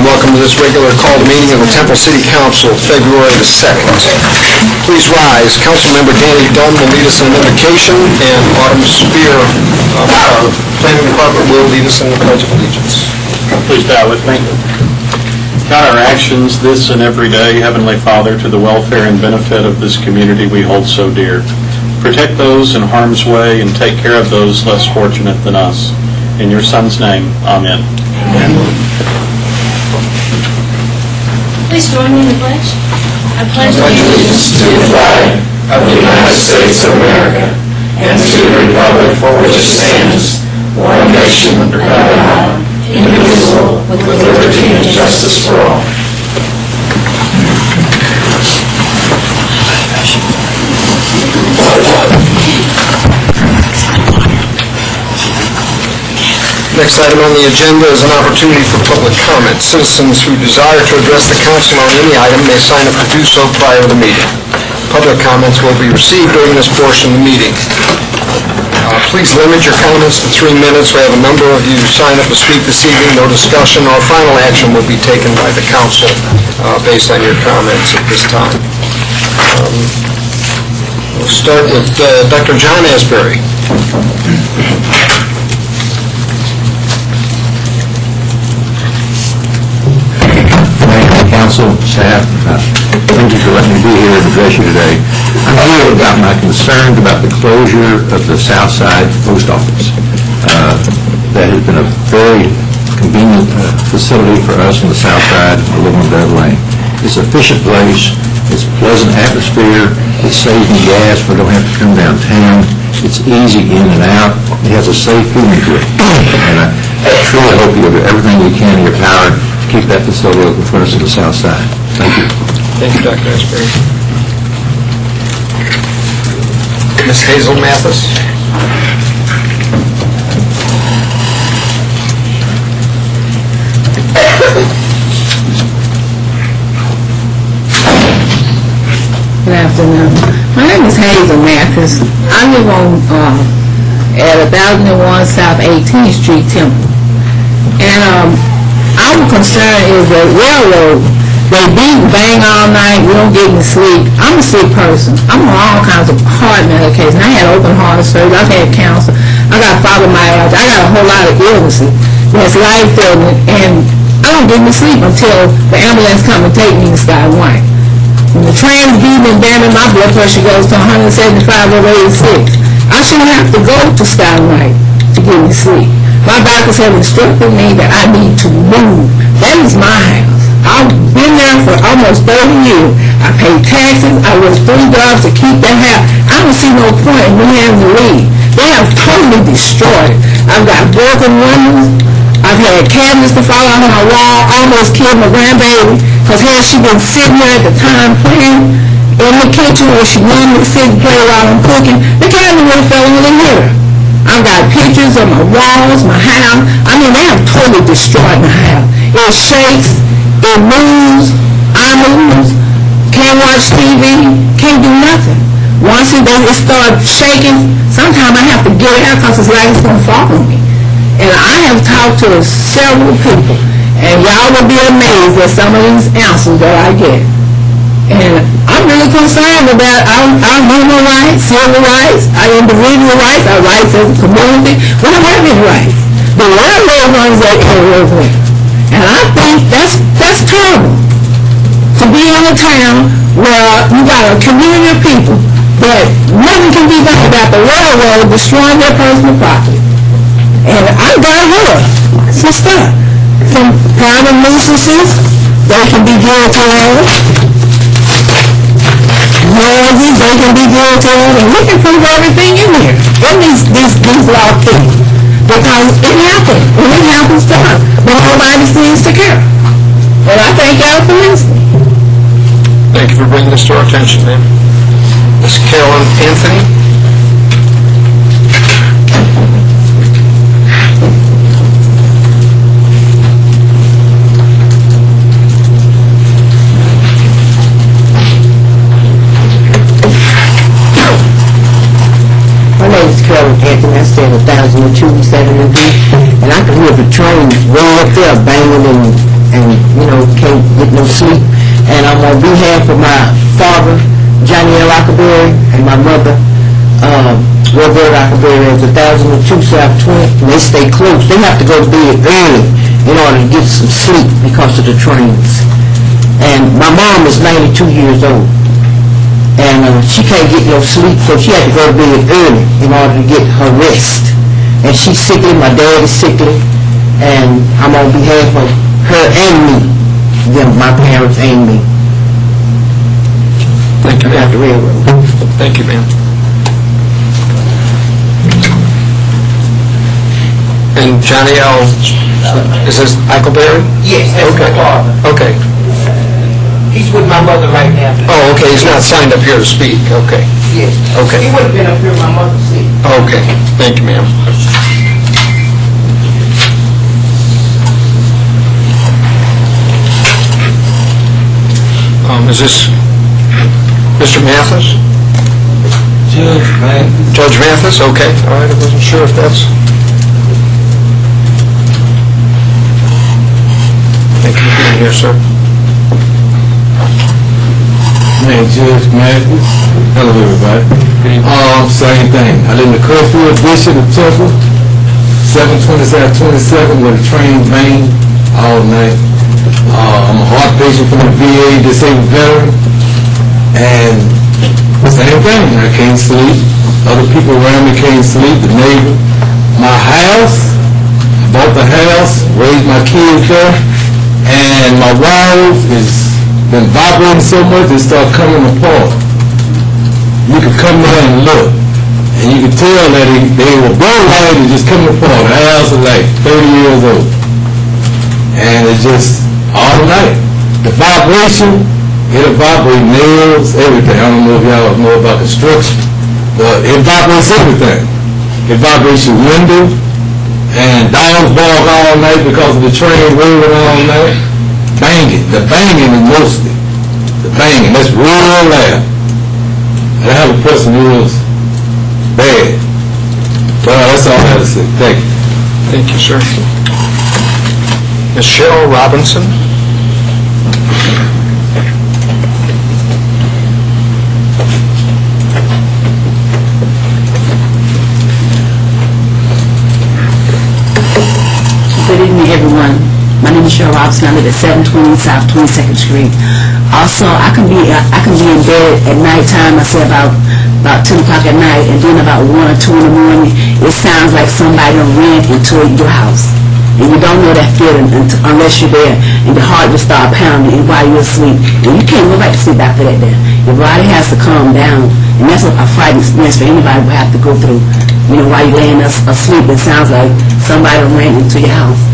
and welcome to this regular called meeting of the Temple City Council, February the 2nd. Please rise. Councilmember Danny Dunn will lead us in an invocation, and Autumn Spear of our Planning Department will lead us in the Pledge of Allegiance. Please bow with me. God, our actions this and every day, Heavenly Father, to the welfare and benefit of this community we hold so dear. Protect those in harm's way and take care of those less fortunate than us. In your Son's name, amen. Amen. Please join me in the pledge. I pledge allegiance to the flag of the United States of America and to the republic for which it stands, one nation under God, indivisible, with liberty and justice for all. Next item on the agenda is an opportunity for public comment. Citizens who desire to address the council on any item may sign up to do so prior to the meeting. Public comments will be received during this portion of the meeting. Please limit your comments to 3 minutes. We have a number of you sign up to speak this evening. No discussion or final action will be taken by the council based on your comments at this time. We'll start with Dr. John Asbury. Council, staff, thank you for letting me be here and address you today. I'm here about my concerns about the closure of the Southside Post Office. That has been a very convenient facility for us on the south side of Little Dove Lane. It's an efficient place, it's a pleasant atmosphere, it saves me gas, we don't have to come downtown, it's easy in and out, it has a safe feeling to it. And I truly hope you'll do everything you can in your power to keep that facility open for us on the south side. Thank you. Thank you, Dr. Asbury. Ms. Hazel Mathis. Good afternoon. My name is Hazel Mathis. I live on at 1001 South 18th Street, Temple. And our concern is the railroad. They beat and bang all night. We don't get any sleep. I'm a sick person. I'm on all kinds of heart medication. I had open heart surgery. I've had cancer. I got fibromyalgia. I got a whole lot of illnesses that's life-threatening, and I don't get any sleep until the ambulance come and take me to Sky White. When the train's beating and banging, my blood pressure goes to 175/86. I shouldn't have to go to Sky White to get me sleep. My doctors have instructed me that I need to move. That is my house. I've been there for almost 30 years. I pay taxes. I work 3 jobs to keep that house. I don't see no point in me having to leave. They have totally destroyed it. I've got broken windows. I've had cabinets to fall out on my wall. Almost killed my grandbaby because had she been sitting there at the time playing in the kitchen where she wanted to sit and play while I'm cooking, the cabinet would have fell in the mirror. I've got pictures of my walls, my house. I mean, they have totally destroyed my house. It shakes, it moves, I move, can't watch TV, can't do nothing. Once it starts shaking, sometimes I have to get it out because it's like it's going to fall on me. And I have talked to several people, and y'all will be amazed at some of these answers that I get. And I'm really concerned about our human rights, civil rights, our individual rights, our rights as a community. We don't have any rights. The railroad runs that everywhere. And I think that's terrible. To be in a town where you got a community of people that nothing can be done about the railroad destroying their personal property. And I got heard some stuff. Some private nuisances, they can be guaranteed. Noises, they can be guaranteed. And we can prove everything in here. In these law things. Because it happened. And it happens to us. But nobody seems to care. And I thank y'all for listening. Thank you for bringing this to our attention, ma'am. Ms. Carolyn Anthony. My name is Carolyn Anthony. I stay at 1002 East Avenue B. And I can hear the trains way up there banging and and, can't get no sleep. And I'm on behalf of my father, Johnny L. Rockleberry, and my mother, Roberta Rockleberry, at 1002 South 20th, and they stay close. They have to go to bed early in order to get some sleep because of the trains. And my mom is 92 years old, and she can't get no sleep, so she had to go to bed early in order to get her rest. And she's sickly, my dad is sickly, and I'm on behalf of her and me, them, my parents and me. Thank you, About the ma'am. railroad. Thank you, ma'am. And Johnny L., is this Eichelberry? Yes, that's Okay. my father. Okay. He's with my mother right now. Oh, okay, he's not signed up here to speak. Okay. Yes. Okay. He would have been up here, my mother said. Okay, thank you, ma'am. Is this Mr. Mathis? Judge Mathis, okay. All right, I wasn't sure if that's... Thank you for being here, sir. Man, Judge Mathis. Hello, everybody. Same thing. I live in the Curfew Edition of Temple, 720 South 27, where the train bang all night. I'm a heart patient from the VA, disabled veteran, and same thing. I can't sleep. Other people around me can't sleep. The neighbor. My house, I bought the house, raised my kids there, and my walls is been vibrating so much it start coming apart. You could come there and look, and you could tell that they were blown out and just coming apart. The house is like 30 years old, and it's just all night. The vibration, it'll vibrate nails, everything. I don't know if y'all know about construction, but it vibrates everything. It vibrates your window, and dogs bark all night because of the train rolling all night. Banging. The banging is mostly. The banging. That's real loud. And I have a person who is bad. Well, that's all I have to say. Thank you. Thank you, sir. Ms. Cheryl Robinson? Good evening, everyone. My name is Cheryl Robinson. I live at 720 South 22nd Street. Also, I can be in bed at nighttime. I say about 10 o'clock at night, and then about 1 or 2 in the morning, it sounds like somebody ran into your house. And you don't know that feeling unless you're there, and your heart just start pounding while you're asleep. And you can't go back to sleep after that then. Your body has to calm down, and that's a frightening experience for anybody who have to go through. While you're laying asleep, it sounds like somebody ran into your house.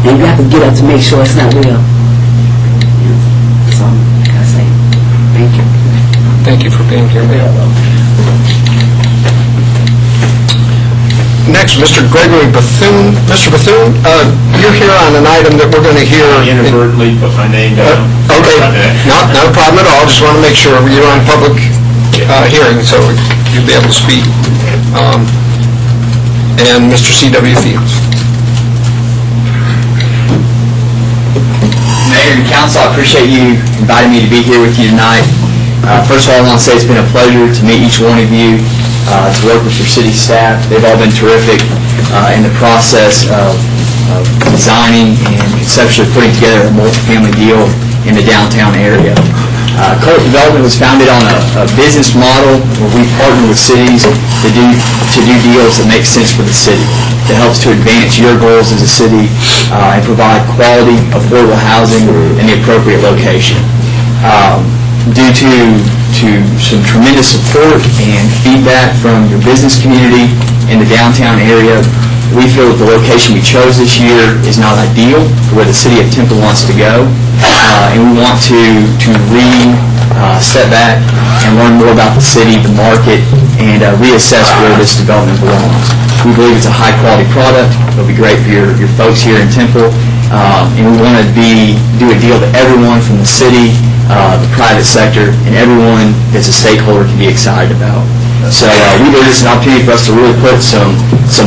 And you have to get up to make sure it's not real. That's all I gotta say. Thank you. Thank you for being here, ma'am. Next, Mr. Gregory Bethune. Mr. Bethune, you're here on an item that we're going to hear... Inadvertently put my name down. Okay, not a problem at all. Just want to make sure you're on public hearing, so you'll be able to speak. And Mr. C.W. Fields. Mayor and Council, I appreciate you inviting me to be here with you tonight. First of all, I want to say it's been a pleasure to meet each one of you, to work with your city staff. They've all been terrific in the process of designing and conceptually putting together a multifamily deal in the downtown area. Colt Development was founded on a business model where we partner with cities to do deals that make sense for the city, that helps to advance your goals as a city and provide quality, affordable housing in the appropriate location. Due to some tremendous support and feedback from your business community in the downtown area, we feel that the location we chose this year is not ideal for where the city of Temple wants to go, and we want to step back and learn more about the city, the market, and reassess where this development belongs. We believe it's a high-quality product. It'll be great for your folks here in Temple, and we want to do a deal that everyone from the city, the private sector, and everyone that's a stakeholder can be excited about. So we believe it's an opportunity for us to really put some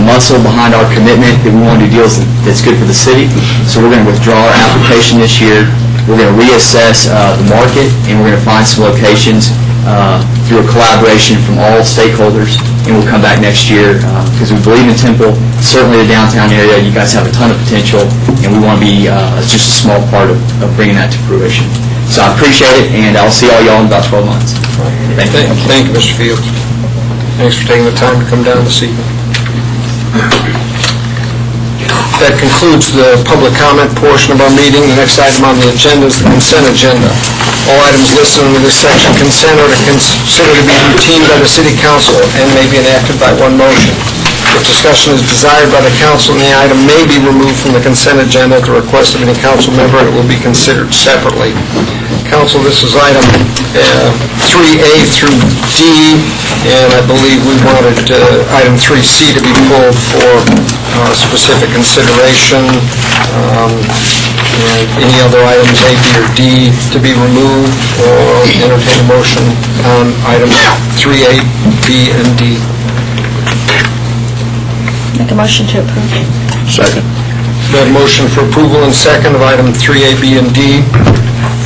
muscle behind our commitment that we want to do deals that's good for the city. So we're going to withdraw our application this year. We're going to reassess the market, and we're going to find some locations through a collaboration from all stakeholders, and we'll come back next year because we believe in Temple, certainly the downtown area. You guys have a ton of potential, and we want to be just a small part of bringing that to fruition. So I appreciate it, and I'll see all y'all in about 12 months. Thank you. Thank you, Mr. Fields. Thanks for taking the time to come down this evening. That concludes the public comment portion of our meeting. The next item on the agenda is the consent agenda. All items listed under this section consent are considered to be routine by the City Council and may be enacted by one motion. If discussion is desired by the council, the item may be removed from the consent agenda at the request of any council member, and it will be considered separately. Council, this is item 3A through D, and I believe we wanted item 3C to be pulled for specific consideration. And any other items, A, B, or D, to be removed, or entertain a motion on items 3A, B, and D. Make a motion to approve. Second. We have a motion for approval and second of item 3A, B, and D.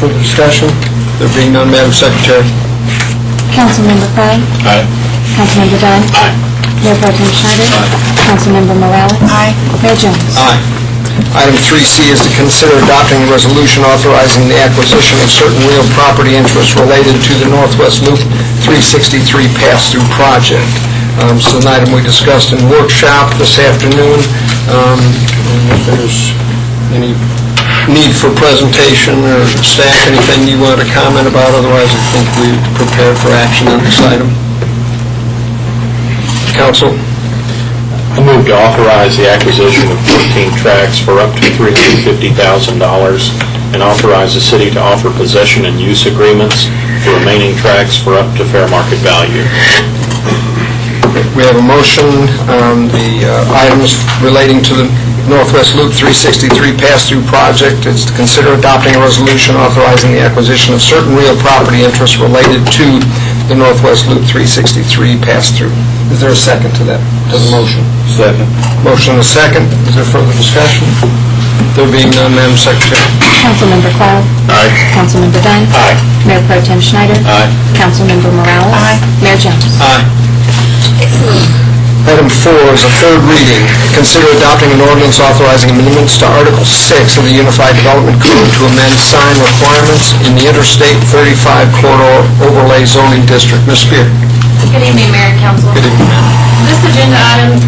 Further discussion? There being none, Madam Secretary. Councilmember Clay. Aye. Councilmember Dunn. Aye. Mayor Pro Tem Schneider. Councilmember Morales. Aye. Mayor Jones. Aye. Item 3C is to consider adopting a resolution authorizing the acquisition of certain real property interests related to the Northwest Loop 363 pass-through project. This is an item we discussed in workshop this afternoon. If there's any need for presentation or staff, anything you want to comment about, otherwise I think we're prepared for action on this item. Council? I move to authorize the acquisition of 14 tracts for up to $350,000 and authorize the city to offer possession and use agreements for remaining tracts for up to fair market value. We have a motion on the items relating to the Northwest Loop 363 pass-through project. It's to consider adopting a resolution authorizing the acquisition of certain real property interests related to the Northwest Loop 363 pass-through. Is there a second to that, to the motion? Second. Motion and a second. Is there further discussion? There being none, Madam Secretary. Councilmember Clay. Aye. Councilmember Dunn. Aye. Mayor Pro Tem Schneider. Aye. Councilmember Morales. Aye. Mayor Jones. Aye. Item 4 is a third reading. Consider adopting an ordinance authorizing amendments to Article 6 of the Unified Development Code to amend sign requirements in the Interstate 35 Corridor Overlay Zoning District. Ms. Spear. Good evening, Mayor and Council. Good evening, ma'am. This agenda item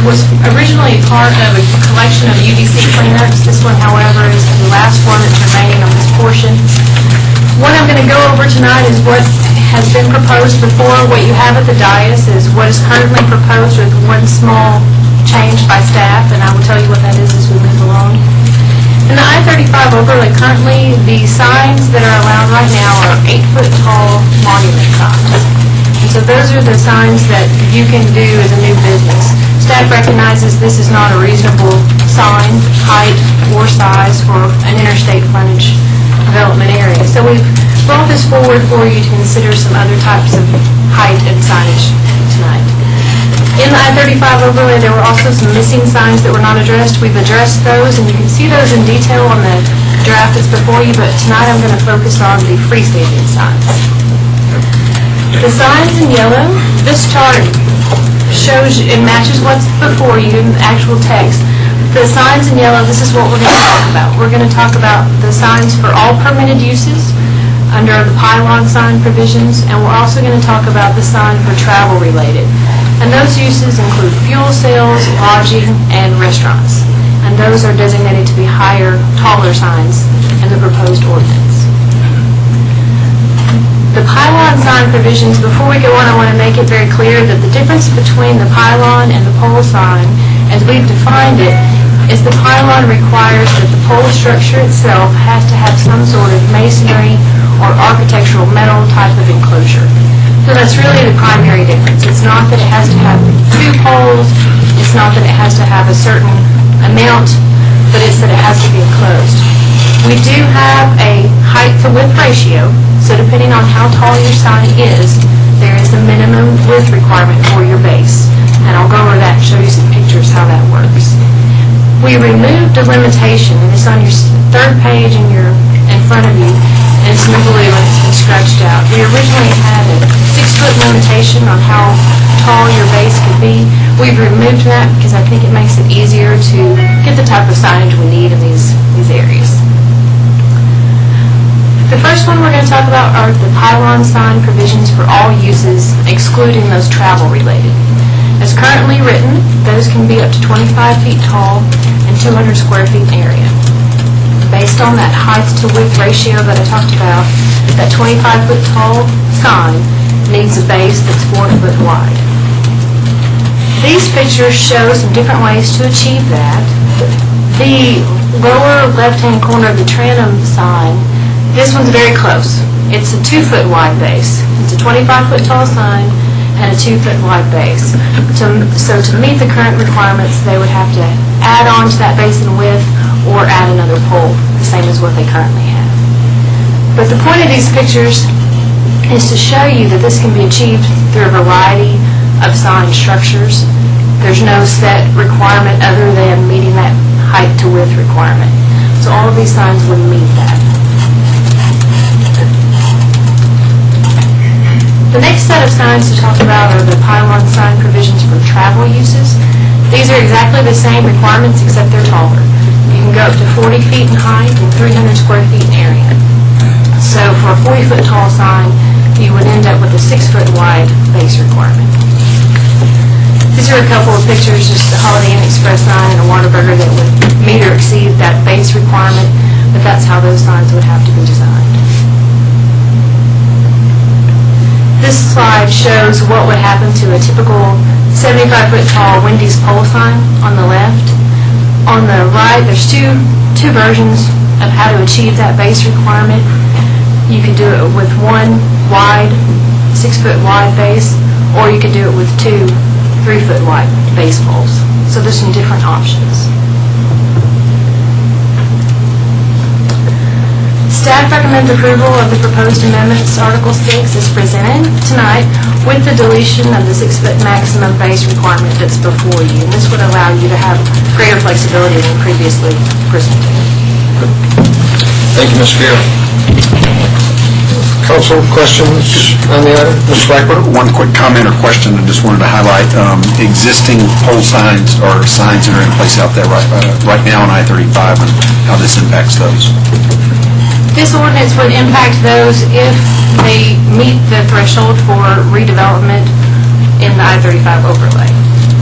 was originally part of a collection of UDC cleanups. This one, however, is the last one that's remaining on this portion. What I'm going to go over tonight is what has been proposed before. What you have at the dais is what is currently proposed with one small change by staff, and I will tell you what that is as we move along. In the I-35 overlay, currently the signs that are allowed right now are 8-foot-tall monument signs. And so those are the signs that you can do as a new business. Staff recognizes this is not a reasonable sign, height, or size for an interstate frontage development area. So we've brought this forward for you to consider some other types of height and signage tonight. In the I-35 overlay, there were also some missing signs that were not addressed. We've addressed those, and you can see those in detail on the draft that's before you, but tonight I'm going to focus on the freestanding signs. The signs in yellow, this chart shows, it matches what's before you in the actual text. The signs in yellow, this is what we're going to talk about. We're going to talk about the signs for all permitted uses under the pylon sign provisions, and we're also going to talk about the sign for travel related. And those uses include fuel sales, lodging, and restaurants. And those are designated to be higher, taller signs in the proposed ordinance. The pylon sign provisions, before we go on, I want to make it very clear that the difference between the pylon and the pole sign, as we've defined it, is the pylon requires that the pole structure itself has to have some sort of masonry or architectural metal type of enclosure. So that's really the primary difference. It's not that it has to have 2 poles, it's not that it has to have a certain amount, but it's that it has to be enclosed. We do have a height to width ratio, so depending on how tall your sign is, there is the minimum width requirement for your base. And I'll go over that and show you some pictures how that works. We removed a limitation, and it's on your third page in front of you, and it's in blue and it's been scratched out. We originally had a 6-foot limitation on how tall your base could be. We've removed that because I think it makes it easier to get the type of signage we need in these areas. The first one we're going to talk about are the pylon sign provisions for all uses, excluding those travel related. As currently written, those can be up to 25 feet tall and 200 square feet in area. Based on that height to width ratio that I talked about, that 25-foot tall sign needs a base that's 4 foot wide. These pictures show some different ways to achieve that. The lower left-hand corner of the Tranum sign, this one's very close. It's a 2-foot wide base. It's a 25-foot tall sign and a 2-foot wide base. So to meet the current requirements, they would have to add on to that base in width or add another pole, the same as what they currently have. But the point of these pictures is to show you that this can be achieved through a variety of sign structures. There's no set requirement other than meeting that height to width requirement. So all of these signs would meet that. The next set of signs to talk about are the pylon sign provisions for travel uses. These are exactly the same requirements except they're taller. You can go up to 40 feet in height and 300 square feet in area. So for a 40-foot tall sign, you would end up with a 6-foot wide base requirement. These are a couple of pictures, just a Holiday Inn Express sign and a Whataburger that would meet or exceed that base requirement, but that's how those signs would have to be designed. This slide shows what would happen to a typical 75-foot tall Wendy's pole sign on the left. On the right, there's two versions of how to achieve that base requirement. You could do it with one wide, 6-foot wide base, or you could do it with 2 3-foot wide base poles. So there's some different options. Staff recommends approval of the proposed amendments, Article 6 is presented tonight with the deletion of the 6-foot maximum base requirement that's before you. And this would allow you to have greater flexibility than previously presented. Thank you, Ms. Beer. Council, questions on the item? Ms. Blackburn? One quick comment or question I just wanted to highlight. Existing pole signs or signs that are in place out there right now on I-35 and how this impacts those. This ordinance would impact those if they meet the threshold for redevelopment in the I-35 overlay.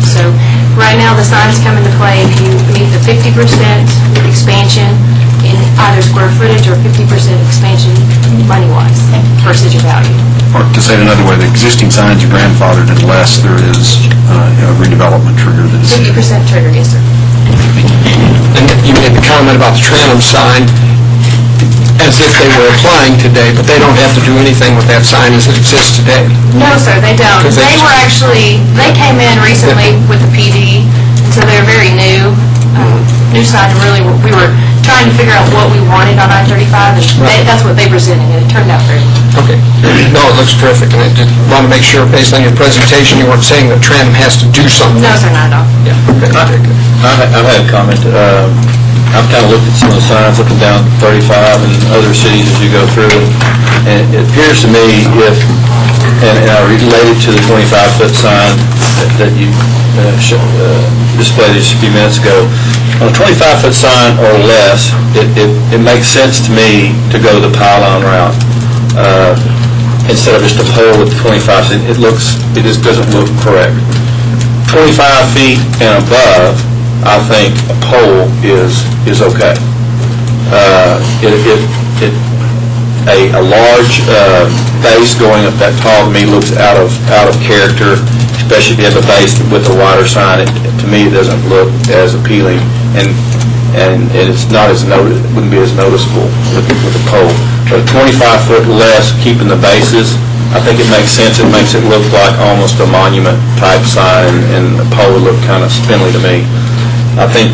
So right now, the signs come into play if you meet the 50% expansion in either square footage or 50% expansion money-wise versus your value. Or to say it another way, the existing signs are grandfathered unless there is a redevelopment trigger that is... 50% trigger, yes, sir. And you made the comment about the Tranum sign as if they were applying today, but they don't have to do anything with that sign as it exists today. No, sir, they don't. They came in recently with the PD, so they're very new. New sign, really, we were trying to figure out what we wanted on I-35, and that's what they presented, and it turned out very well. Okay. No, it looks terrific, and I just want to make sure, based on your presentation, you weren't saying that Tranum has to do something. No, sir, not at all. Yeah, okay, very good. I've had a comment. I've kind of looked at some of the signs looking down 35 and other cities as you go through it, and it appears to me if, and I related to the 25-foot sign that you displayed just a few minutes ago, on a 25-foot sign or less, it makes sense to me to go the pylon route instead of just a pole with 25. It just doesn't look correct. 25 feet and above, I think a pole is okay. A large base going up that tall to me looks out of character, especially if you have a base with a wider sign. To me, it doesn't look as appealing, and it's not as wouldn't be as noticeable with a pole. But a 25-foot less, keeping the bases, I think it makes sense. It makes it look like almost a monument type sign, and the pole would look kind of spindly to me. I think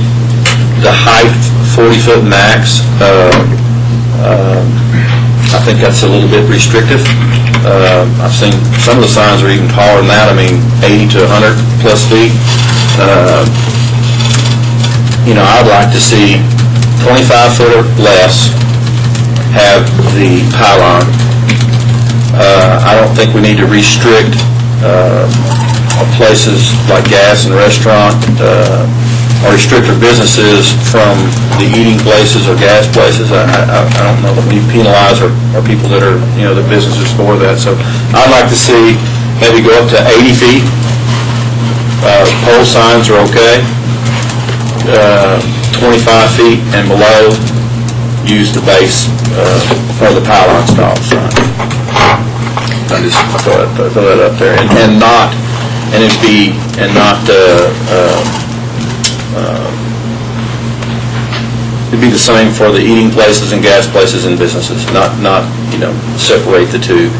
the height, 40-foot max, I think that's a little bit restrictive. I've seen some of the signs are even taller than that. I mean, 80 to 100 plus feet. I'd like to see 25 foot or less have the pylon. I don't think we need to restrict places like gas and restaurant, or restrict our businesses from the eating places or gas places. I don't know that we penalize our people that are, the businesses for that. So I'd like to see maybe go up to 80 feet. Pole signs are okay. 25 feet and below, use the base for the pylon style sign. I just throw that up there, and not it'd be the same for the eating places and gas places and businesses, not separate the two.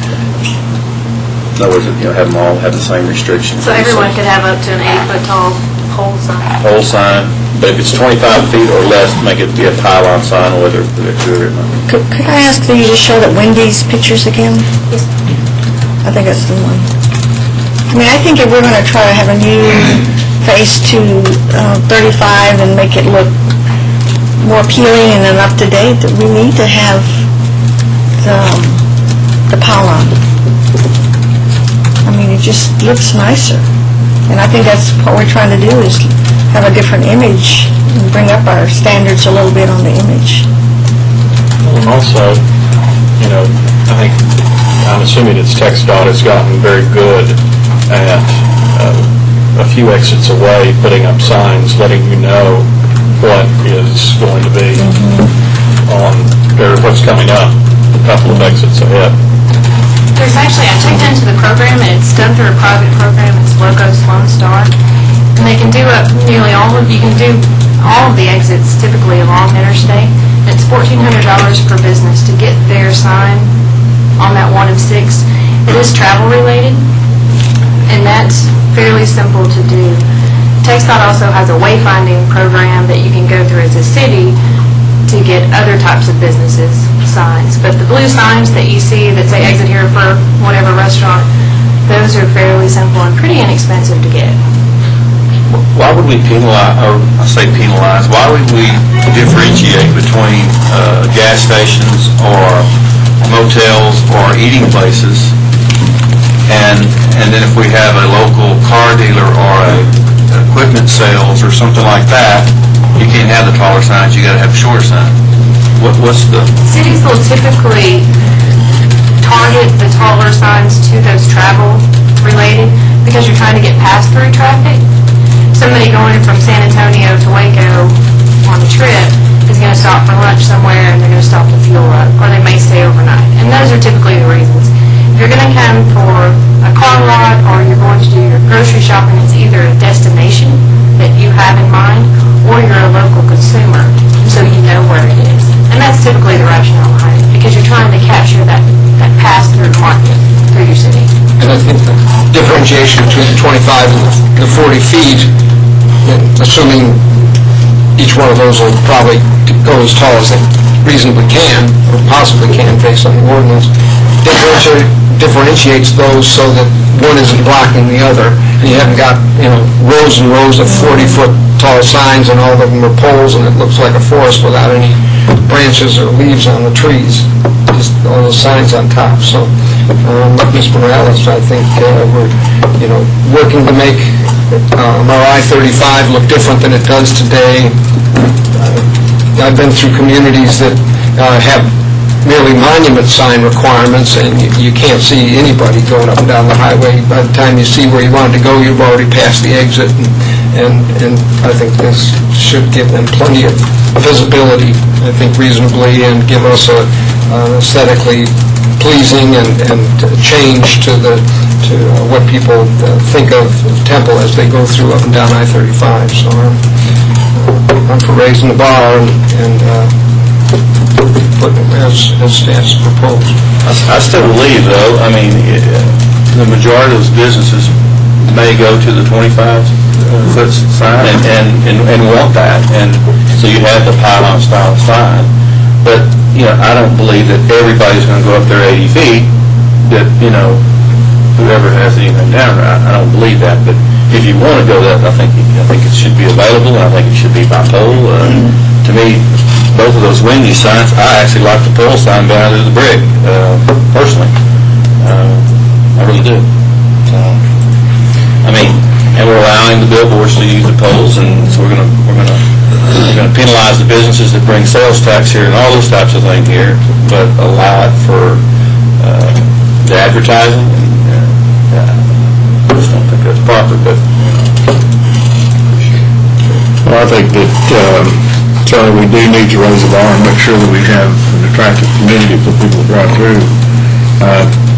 In other words, have them all have the same restrictions. So everyone could have up to an 8-foot tall pole sign. Pole sign, but if it's 25 feet or less, make it be a pylon sign, whether they're good or not. Could I ask you to show that Wendy's pictures again? Yes. I think that's the one. I think if we're going to try to have a new face to 35 and make it look more appealing and up to date, that we need to have the pylon. It just looks nicer. And I think that's what we're trying to do, is have a different image and bring up our standards a little bit on the image. And also, I think, I'm assuming it's TxDOT has gotten very good at a few exits away, putting up signs, letting you know what is going to be on, or what's coming up, a couple of exits ahead. There's actually, I checked into the program, and it's done through a private program. It's Logos Lone Star. And they can do you can do all of the exits typically along Interstate. And it's $1,400 per business to get their sign on that one of 6. It is travel related, and that's fairly simple to do. TxDOT also has a wayfinding program that you can go through as a city to get other types of businesses signs. But the blue signs that you see that say exit here for whatever restaurant, those are fairly simple and pretty inexpensive to get. Why would we penalize, why would we differentiate between gas stations or motels or eating places, and then if we have a local car dealer or a equipment sales or something like that, you can't have the taller signs, you got to have a shorter sign. What's the... Cities will typically target the taller signs to those travel related because you're trying to get pass-through traffic. Somebody going from San Antonio to Waco on the trip is going to stop for lunch somewhere, and they're going to stop to fuel up, or they may stay overnight. And those are typically the reasons. If you're going to come for a car lot or you're going to do your grocery shopping, it's either a destination that you have in mind or you're a local consumer, so you know where it is. And that's typically the rationale behind it, because you're trying to capture that pass-through market through your city. And I think the differentiation between the 25 and the 40 feet, assuming each one of those will probably go as tall as they reasonably can, or possibly can based on the ordinance, differentiates those so that one isn't blocking the other. And you haven't got, rows and rows of 40-foot tall signs, and all of them are poles, and it looks like a forest without any branches or leaves on the trees, just all those signs on top. So, like Mr. Morales, I think we're, working to make our I-35 look different than it does today. I've been through communities that have merely monument sign requirements, and you can't see anybody going up and down the highway. By the time you see where you wanted to go, you've already passed the exit, and I think this should give them plenty of visibility, I think reasonably, and give us a aesthetically pleasing and change to what people think of Temple as they go through up and down I-35. So I'm for raising the bar and putting it as staff's proposed. I still believe, though, the majority of those businesses may go to the 25-foot sign and want that, and so you have the pylon style sign. But I don't believe that everybody's going to go up there 80 feet. that, whoever has anything down there. I don't believe that, but if you want to go that, I think it should be available, and I think it should be by pole. To me, both of those Wendy's signs, I actually like the pole sign down to the brick, personally. I really do. And we're allowing the billboards to use the poles, and so we're gonna penalize the businesses that bring sales tax here and all those types of things here, but allow it for the advertising. I just don't think that's proper, but. Well, I think that certainly we do need to raise the bar and make sure that we have an attractive community for people to drive through.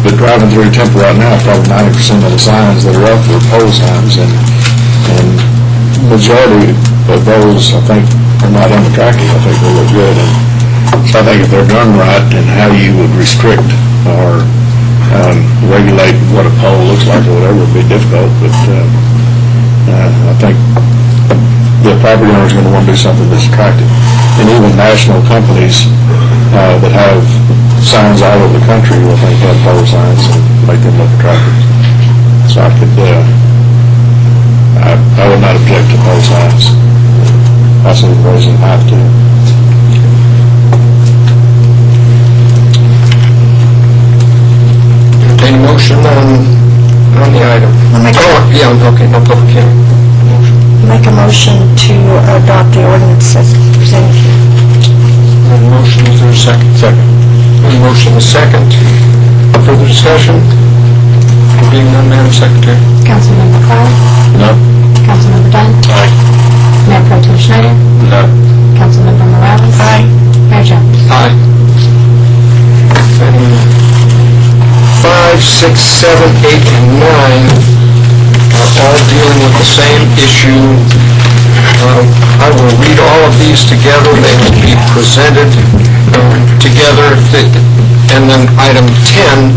But driving through Temple right now, probably 90% of the signs that are up are pole signs, and majority of those, I think, are not unattractive. I think they look good. And so I think if they're done right, and how you would restrict or regulate what a pole looks like or whatever would be difficult, but I think the property owner is going to want to do something that's attractive. And even national companies that have signs all over the country will think have pole signs and make them look attractive. So I would not object to pole signs. Also raising height too. Entertain a motion on the item. Okay, no public hearing. Make a motion to adopt the ordinance as presented. A motion, is there a second? Second. A motion is second. Further discussion? Being none, Madam Secretary. Councilmember Cloud? No. Councilmember Dunn? Aye. Mayor Pro Tem Schneider? No. Councilmember Morales? Aye. Mayor Jones? Aye. 5, 6, 7, 8, and 9 are all dealing with the same issue. I will read all of these together. They will be presented together, and then item 10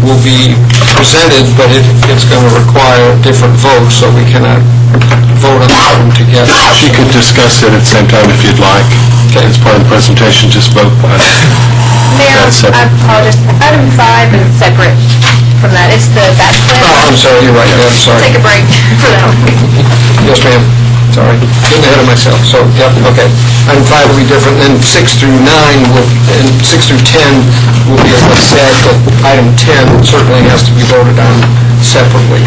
will be presented, but it's going to require different votes, so we cannot vote on them together. She could discuss it at the same time if you'd like. As part of the presentation, just vote. Mayor, I apologize. Item 5 is separate from that. It's the batch plan. Oh, I'm sorry, you're right, I'm sorry. Take a break for that one. Yes, ma'am. Sorry, getting ahead of myself. So, yep, okay. Item 5 will be different, then 6 through 9 and 6 through 10 will be as I said, but item 10 certainly has to be voted on separately.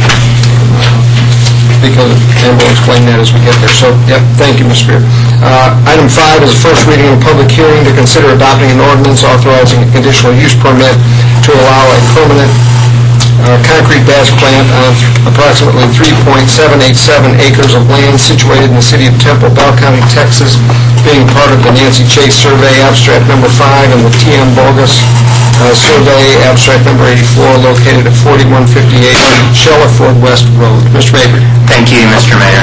Because, and we'll explain that as we get there. So, yep, thank you, Mr. Spear. Item 5 is first reading and public hearing to consider adopting an ordinance authorizing a conditional use permit to allow a permanent concrete batch plant on approximately 3.787 acres of land situated in the city of Temple, Bell County, Texas, being part of the Nancy Chase Survey, abstract number 5, and the T.M. Bogus Survey, abstract number 84, located at 4158 Shellerford West Road. Mr. Baker. Thank you, Mr. Mayor.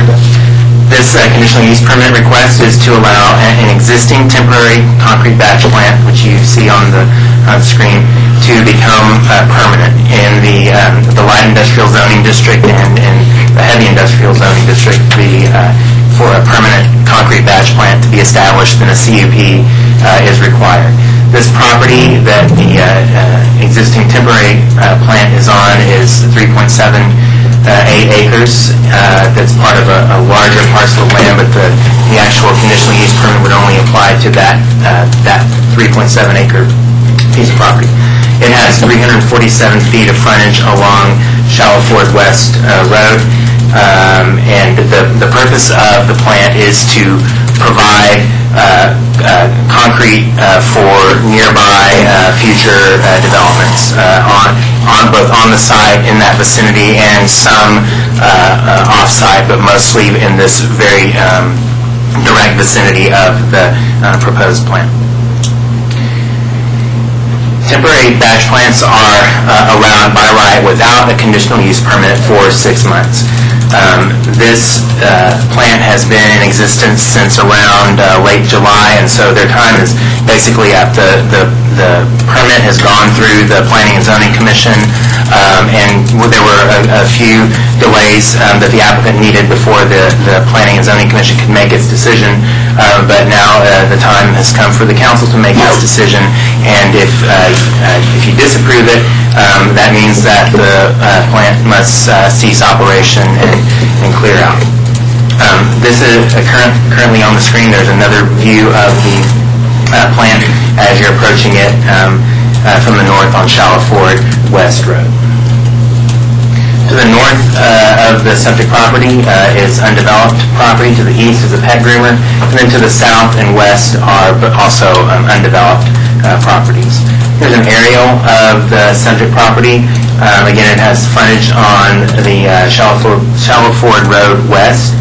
This conditional use permit request is to allow an existing temporary concrete batch plant, which you see on the screen, to become permanent in the light industrial zoning district and in the heavy industrial zoning district. For a permanent concrete batch plant to be established, then a CUP is required. This property that the existing temporary plant is on is 3.78 acres. That's part of a larger parcel of land, but the actual conditional use permit would only apply to that 3.7 acre piece of property. It has 347 feet of frontage along Shallow-Ford West Road, and the purpose of the plant is to provide concrete for nearby future developments both on the site in that vicinity and some off-site, but mostly in this very direct vicinity of the proposed plant. Temporary batch plants are allowed by right without a conditional use permit for 6 months. This plant has been in existence since around late July, and so their time is basically up. The permit has gone through the Planning and Zoning Commission, and there were a few delays that the applicant needed before the Planning and Zoning Commission could make its decision, but now the time has come for the council to make its decision, and if you disapprove it, That means that the plant must cease operation and clear out. This is currently on the screen. There's another view of the plant as you're approaching it from the north on Shallow Ford West Road. To the north of the subject property is undeveloped property. To the east is a pet groomer. And then to the south and west are also undeveloped properties. Here's an aerial of the subject property. Again, it has frontage on the Shallow Ford Road West.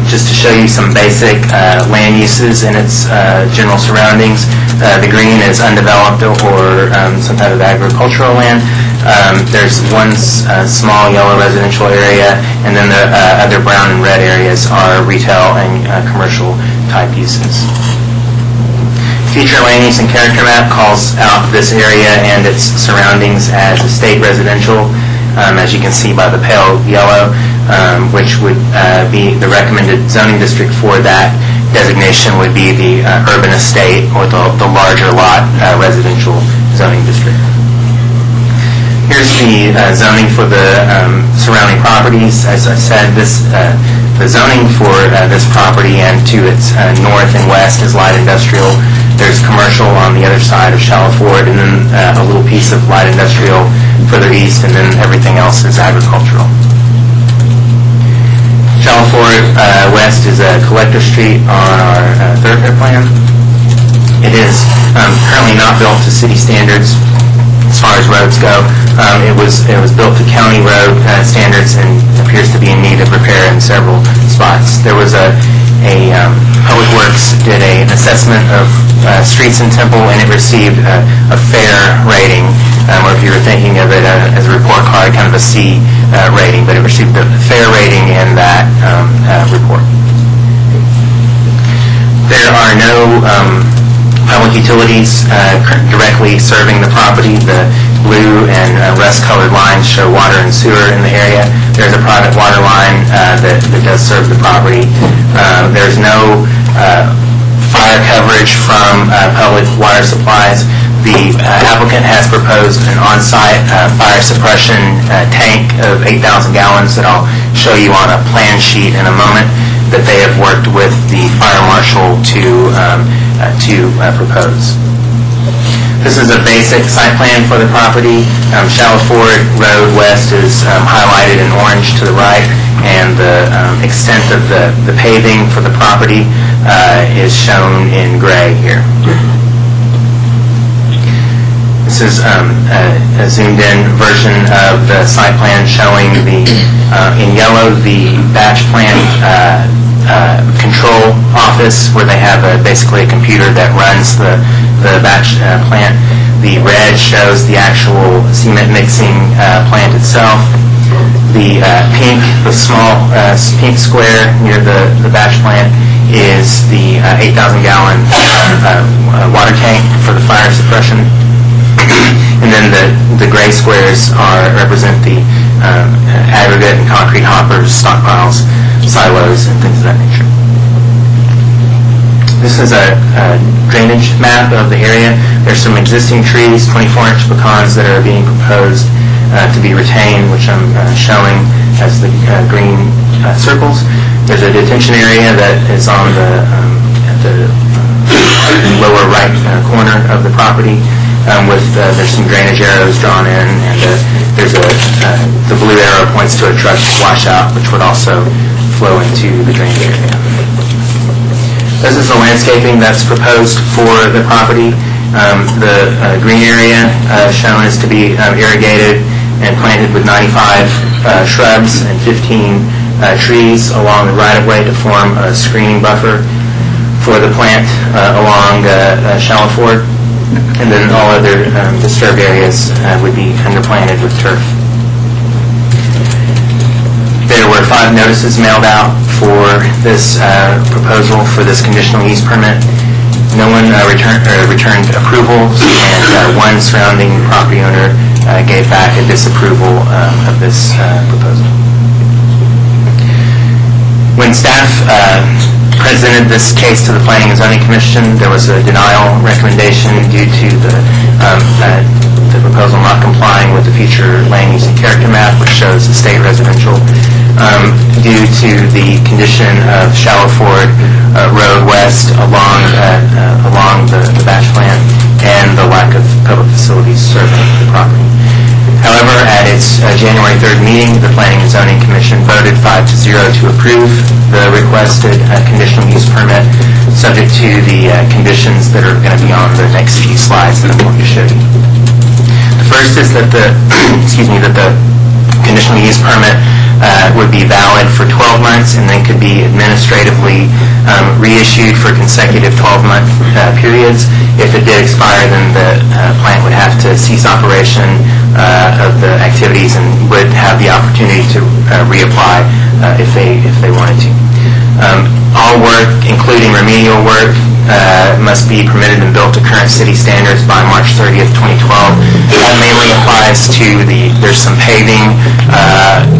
Just to show you some basic land uses in its general surroundings. The green is undeveloped or some type of agricultural land. There's one small yellow residential area, and then the other brown and red areas are retail and commercial type uses. Future land use and character map calls out this area and its surroundings as estate residential, as you can see by the pale yellow, which would be the recommended zoning district for that designation would be the urban estate or the larger lot residential zoning district. Here's the zoning for the surrounding properties. As I said, the zoning for this property and to its north and west is light industrial. There's commercial on the other side of Shallow Ford, and then a little piece of light industrial further east, and then everything else is agricultural. Shallow Ford West is a collector street on our thoroughfare plan. It is currently not built to city standards as far as roads go. It was built to county road standards and appears to be in need of repair in several spots. There was a Public Works did an assessment of streets in Temple, and it received a fair rating, or if you were thinking of it as a report card, kind of a C rating, but it received a fair rating in that report. There are no public utilities directly serving the property. The blue and rust-colored lines show water and sewer in the area. There's a private water line that does serve the property. There's no fire coverage from public water supplies. The applicant has proposed an on-site fire suppression tank of 8,000 gallons that I'll show you on a plan sheet in a moment that they have worked with the fire marshal to propose. This is a basic site plan for the property. Shallow Ford Road West is highlighted in orange to the right, and the extent of the paving for the property is shown in gray here. This is a zoomed-in version of the site plan showing in yellow the batch plant control office, where they have basically a computer that runs the batch plant. The red shows the actual cement mixing plant itself. The pink, the small pink square near the batch plant is the 8,000-gallon water tank for the fire suppression. And then the gray squares represent the aggregate and concrete hoppers, stockpiles, silos, and things of that nature. This is a drainage map of the area. There's some existing trees, 24-inch pecans that are being proposed to be retained, which I'm showing as the green circles. There's a detention area that is on at the lower right corner of the property. There's some drainage arrows drawn in, and there's the blue arrow points to a truck washout, which would also flow into the drainage area. This is the landscaping that's proposed for the property. The green area shown is to be irrigated and planted with 95 shrubs and 15 trees along the right-of-way to form a screening buffer for the plant along Shallow Ford. And then all other disturbed areas would be underplanted with turf. There were 5 notices mailed out for this proposal for this conditional use permit. No one returned approvals, and one surrounding property owner gave back a disapproval of this proposal. When staff presented this case to the Planning and Zoning Commission, there was a denial recommendation due to the proposal not complying with shows estate residential. Due to the condition of shallow ford road west along the batch plant and the lack of public facilities serving the property. However, at its January 3rd meeting, the Planning and Zoning Commission voted 5-0 to approve the requested conditional use permit, subject to the conditions that are going to be on the next few slides that I'm going to show you. The first is that the conditional use permit would be valid for 12 months and then could be administratively reissued for consecutive 12-month periods. If it did expire, then the plant would have to cease operation of the activities and would have the opportunity to reapply if they wanted to. All work, including remedial work, must be permitted and built to current city standards by March 30th, 2012. That mainly applies to there's some paving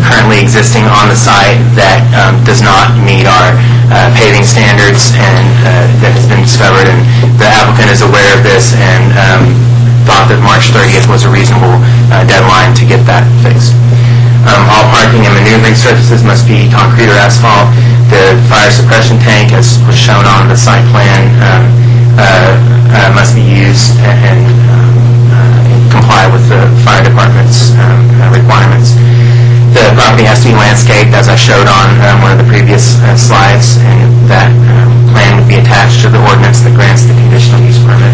currently existing on the site that does not meet our paving standards and that has been discovered, and the applicant is aware of this and thought that March 30th was a reasonable deadline to get that fixed. All parking and maneuvering surfaces must be concrete or asphalt. The fire suppression tank, as was shown on the site plan, must be used and comply with the fire department's requirements. The property has to be landscaped, as I showed on one of the previous slides, and that plan would be attached to the ordinance that grants the conditional use permit.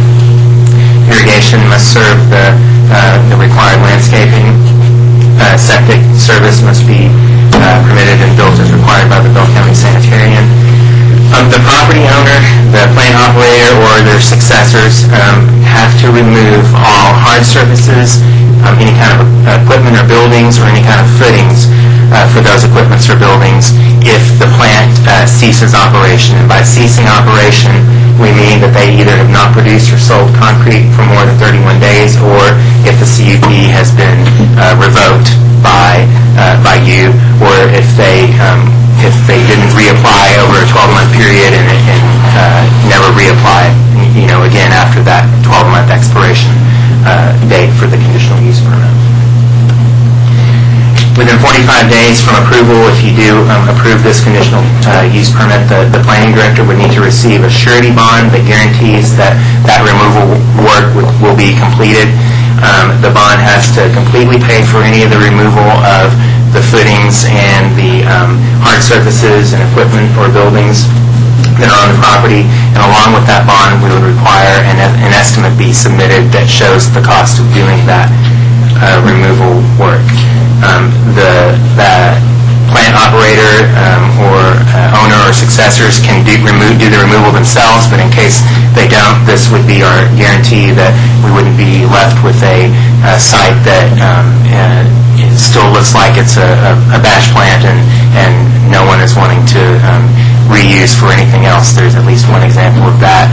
Irrigation must serve the required landscaping. Septic service must be permitted and built as required by the Bell County Sanitarian. The property owner, the plant operator, or their successors have to remove all hard surfaces, any kind of equipment or buildings, or any kind of footings for those equipments or buildings if the plant ceases operation. And by ceasing operation, we mean that they either have not produced or sold concrete for more than 31 days, or if the CUP has been revoked by you, or if they didn't reapply over a 12-month period and never reapply, again after that 12-month expiration date for the conditional use permit. Within 45 days from approval, if you do approve this conditional use permit, the planning director would need to receive a surety bond that guarantees that removal work will be completed. The bond has to completely pay for any of the removal of the footings and the hard surfaces and equipment or buildings that are on the property. And along with that bond, we would require an estimate be submitted that shows the cost of doing that removal work. The plant operator or owner or successors can do the removal themselves, but in case they don't, this would be our guarantee that we wouldn't be left with a site that still looks like it's a batch plant and no one is wanting to reuse for anything else. There's at least one example of that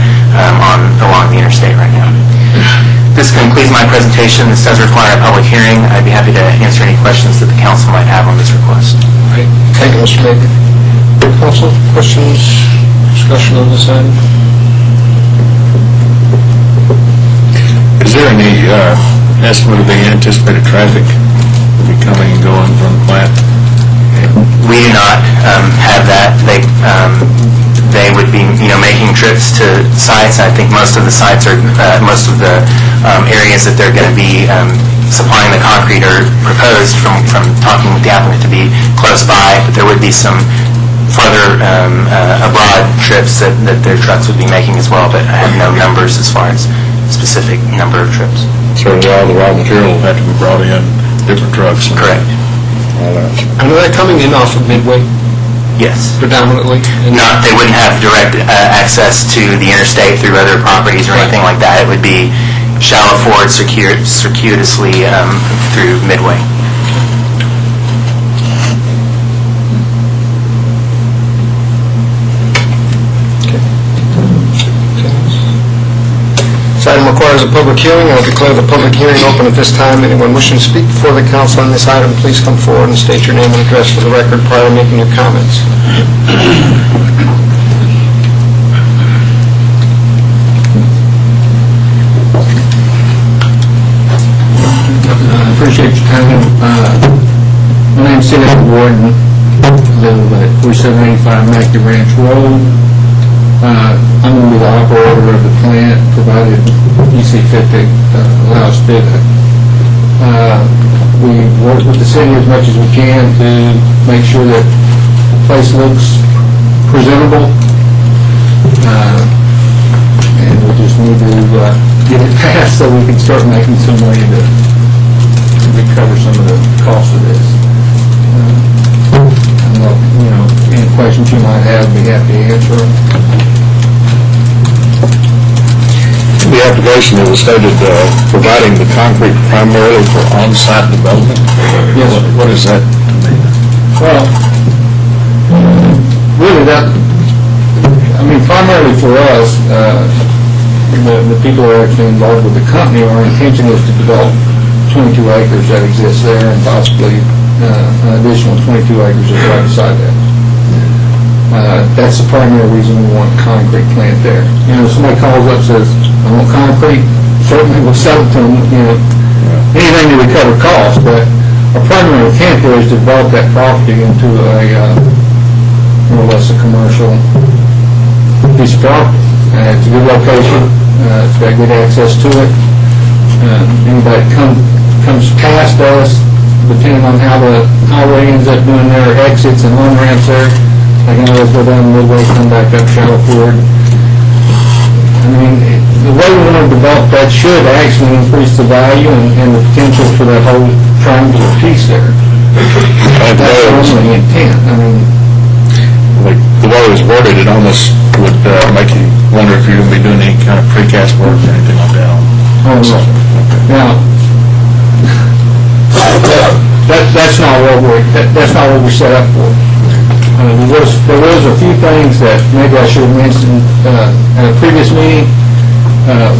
along the interstate right now. This concludes my presentation. This does require a public hearing. I'd be happy to answer any questions that the council might have on this request. Great. Thank you, Mr. Baker. Council, questions, discussion on this item? Is there any estimate of the anticipated traffic will be coming and going from the plant? We do not have that. They would be, making trips to sites. I think most of the sites are, most of the areas that they're going to be supplying the concrete are proposed from talking with the applicant to be close by, but there would be some further abroad trips that their trucks would be making as well, but I have no numbers as far as specific number of trips. So all the raw material will have to be brought in different trucks? Correct. And are they coming in off of Midway? Yes. Predominantly? They wouldn't have direct access to the interstate through other properties or anything like that. It would be shallow ford circuitously through Midway. This item requires a public hearing. I'll declare the public hearing open at this time. Anyone wishing to speak before the council on this item, please come forward and state your name and address for the record prior to making your comments. I appreciate your time. My name's Sid Warden, live at 4785 Mackey Ranch Road. I'm going to be the operator of the plant, provided you see fit to allow us to do that. We work with the city as much as we can to make sure that the place looks presentable. And we just need to get it passed so we can start making some money to recover some of the cost of this. Any questions you might have, be happy to answer them. The application, it was stated providing the concrete primarily for on-site development. Yes. What is that? Well, really primarily for us, the people who are actually involved with the company, our intention is to develop 22 acres that exist there and possibly an additional 22 acres is right beside that. That's the primary reason we want a concrete plant there. Somebody calls up and says, I want concrete, certainly we'll sell it to them, anything to recover costs, but our primary intent there is to develop that property into a more or less a commercial piece of property. It's a good location, it's got good access to it. Anybody comes past us, depending on how the highway ends up doing their exits and on-ramps there, they can always go down Midway, come back up Shallow Ford. The way we want to develop that should actually increase the value and the potential for that whole triangular piece there. That's the intent. The way it was worded, it almost would make you wonder if you're going to be doing any kind of precast work or anything like that. Now, that's not what we're set up for. There was a few things that maybe I should have mentioned at a previous meeting.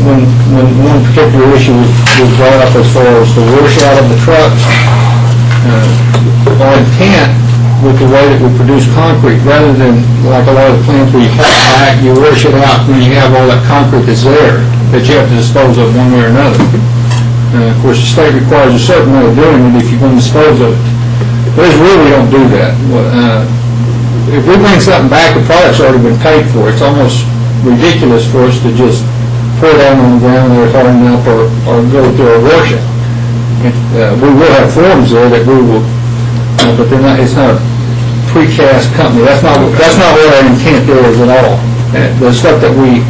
When one particular issue was brought up as far as the washout of the trucks. Our intent with the way that we produce concrete, rather than like a lot of the plants where you haul back, you wash it out, and you have all that concrete that's there that you have to dispose of one way or another. Of course, the state requires a certain way of doing it if you're going to dispose of it. But as rule, we don't do that. If we bring something back, the product's already been paid for. It's almost ridiculous for us to just pour it down on the ground there hard enough or go through a washout. We will have forms there that we will, but they're not. It's not a precast company. That's not what our intent is at all. The stuff that we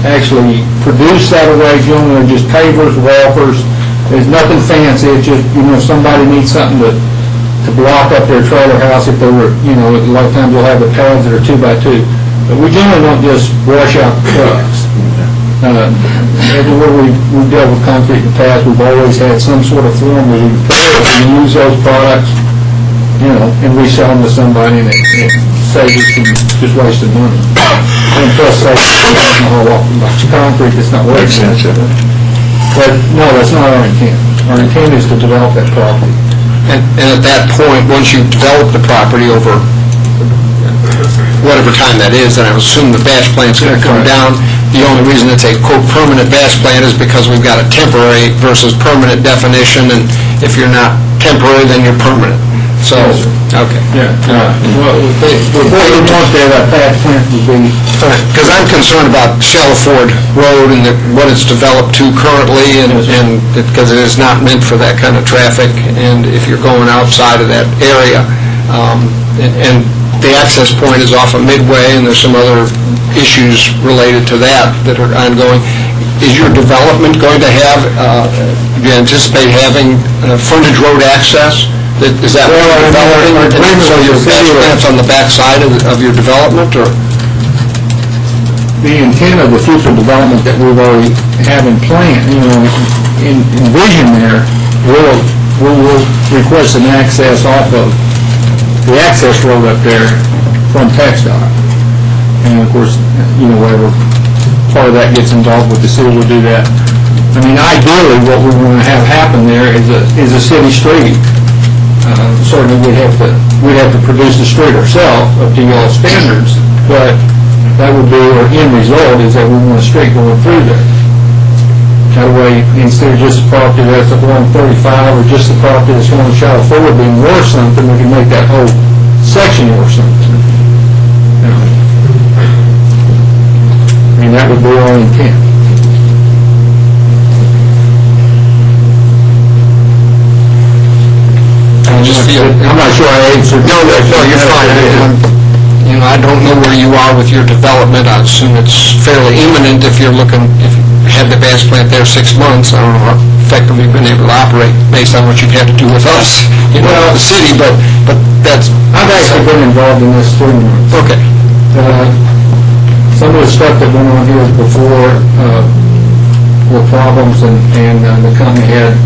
actually produce that way, generally are just pavers, walkers. There's nothing fancy. It's just somebody needs something to block up their trailer house if they were, a lot of times we'll have the pads that are 2x2. But we generally don't just wash out the trucks. Everywhere we've dealt with concrete in the past, we've always had some sort of form where we use those products, and resell them to somebody, and it saves us from just wasting money. And plus, saves us from a whole bunch of concrete that's not working. But no, that's not our intent. Our intent is to develop that property. And at that point, once you've developed the property over whatever time that is, then I assume the batch plant's going to come down. The only reason it's a quote permanent batch plant is because we've got a temporary versus permanent definition, and if you're not temporary, then you're permanent. So, okay. Yeah. Well, before we want that batch plant would be... Because I'm concerned about Shallow Ford Road and what it's developed to currently, and because it is not meant for that kind of traffic, and if you're going outside of that area, and the access point is off of Midway, and there's some other issues related to that are ongoing. Is your development going to have, do you anticipate having frontage road access? Is that what you're developing? So your batch plant's on the back side of your development, or? The intent of the future development that we've already have in plan, envision there, we'll request an access off of the access road up there from TxDOT. And of course, whatever part of that gets involved with the city, we'll do that. Ideally, what we want to have happen there is a city street. Certainly, we'd have to produce the street ourselves up to y'all's standards, but that would be our end result is that we want a street going through there. That way, instead of just the property that's along 35 or just the property that's going Shallow Ford being worth something, we can make that whole section worth something. I mean, that would be our intent. I'm not sure I answered. No, you're fine. I don't know where you are with your development. I assume it's fairly imminent if you're looking, if you had the batch plant there 6 months. I don't know how effectively you've been able to operate based on what you've had to do with us, the city, but that's... I've actually been involved in this 3 months. Okay. Some of the stuff that went on here before were problems, and the company had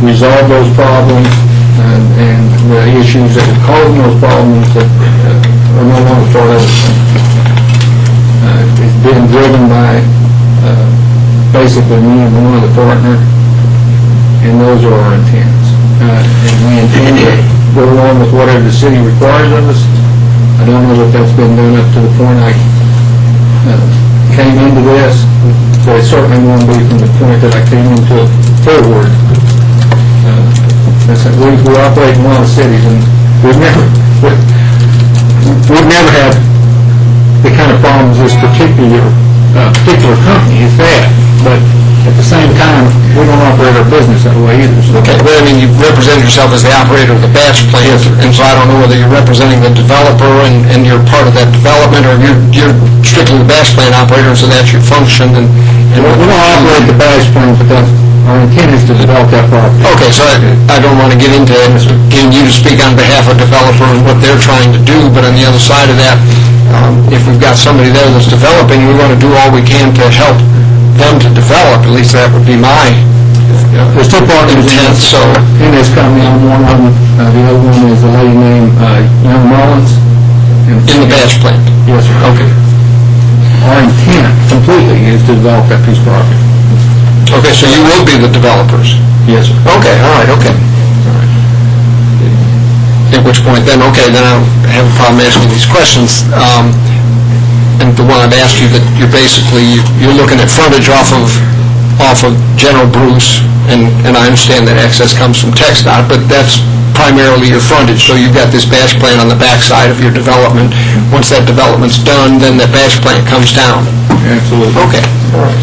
resolved those problems, and the issues that were causing those problems that are no longer part of it. It's been driven by basically me and one other partner, and those are our intents. And we intend to go along with whatever the city requires of us. I don't know if that's been done up to the point I came into this, but it certainly won't be from the point that I came into it forward. We operate in a lot of cities, and we've never had the kind of problems this particular company has had. But at the same time, we don't operate our business that way either. So. Okay, but I mean, you represent yourself as the operator of the batch plant, and so I don't know whether you're representing the developer and you're part of that development, or you're strictly the batch plant operator, so that's your function. And we don't operate the batch plant, but our intent is to develop that property. Okay, so I don't want to get into getting you to speak on behalf of the developer and what they're trying to do, but on the other side of that, if we've got somebody there that's developing, we want to do all we can to help them to develop. At least that would be my There's 2 partners intent. So in this company. I'm one of them. The other one is a lady named Young Mullins. In the batch plant? Yes, sir. Okay. Our intent completely is to develop that piece of property. Okay, so you will be the developers? Yes, sir. Okay, all right, okay. At which point then, okay, then I don't have a problem asking these questions. And the one I've asked you, that you're basically, you're looking at frontage off of General Bruce, and I understand that access comes from TxDOT, but that's primarily your frontage, so you've got this batch plant on the backside of your development. Once that development's done, then that batch plant comes down. Absolutely. Okay. All right.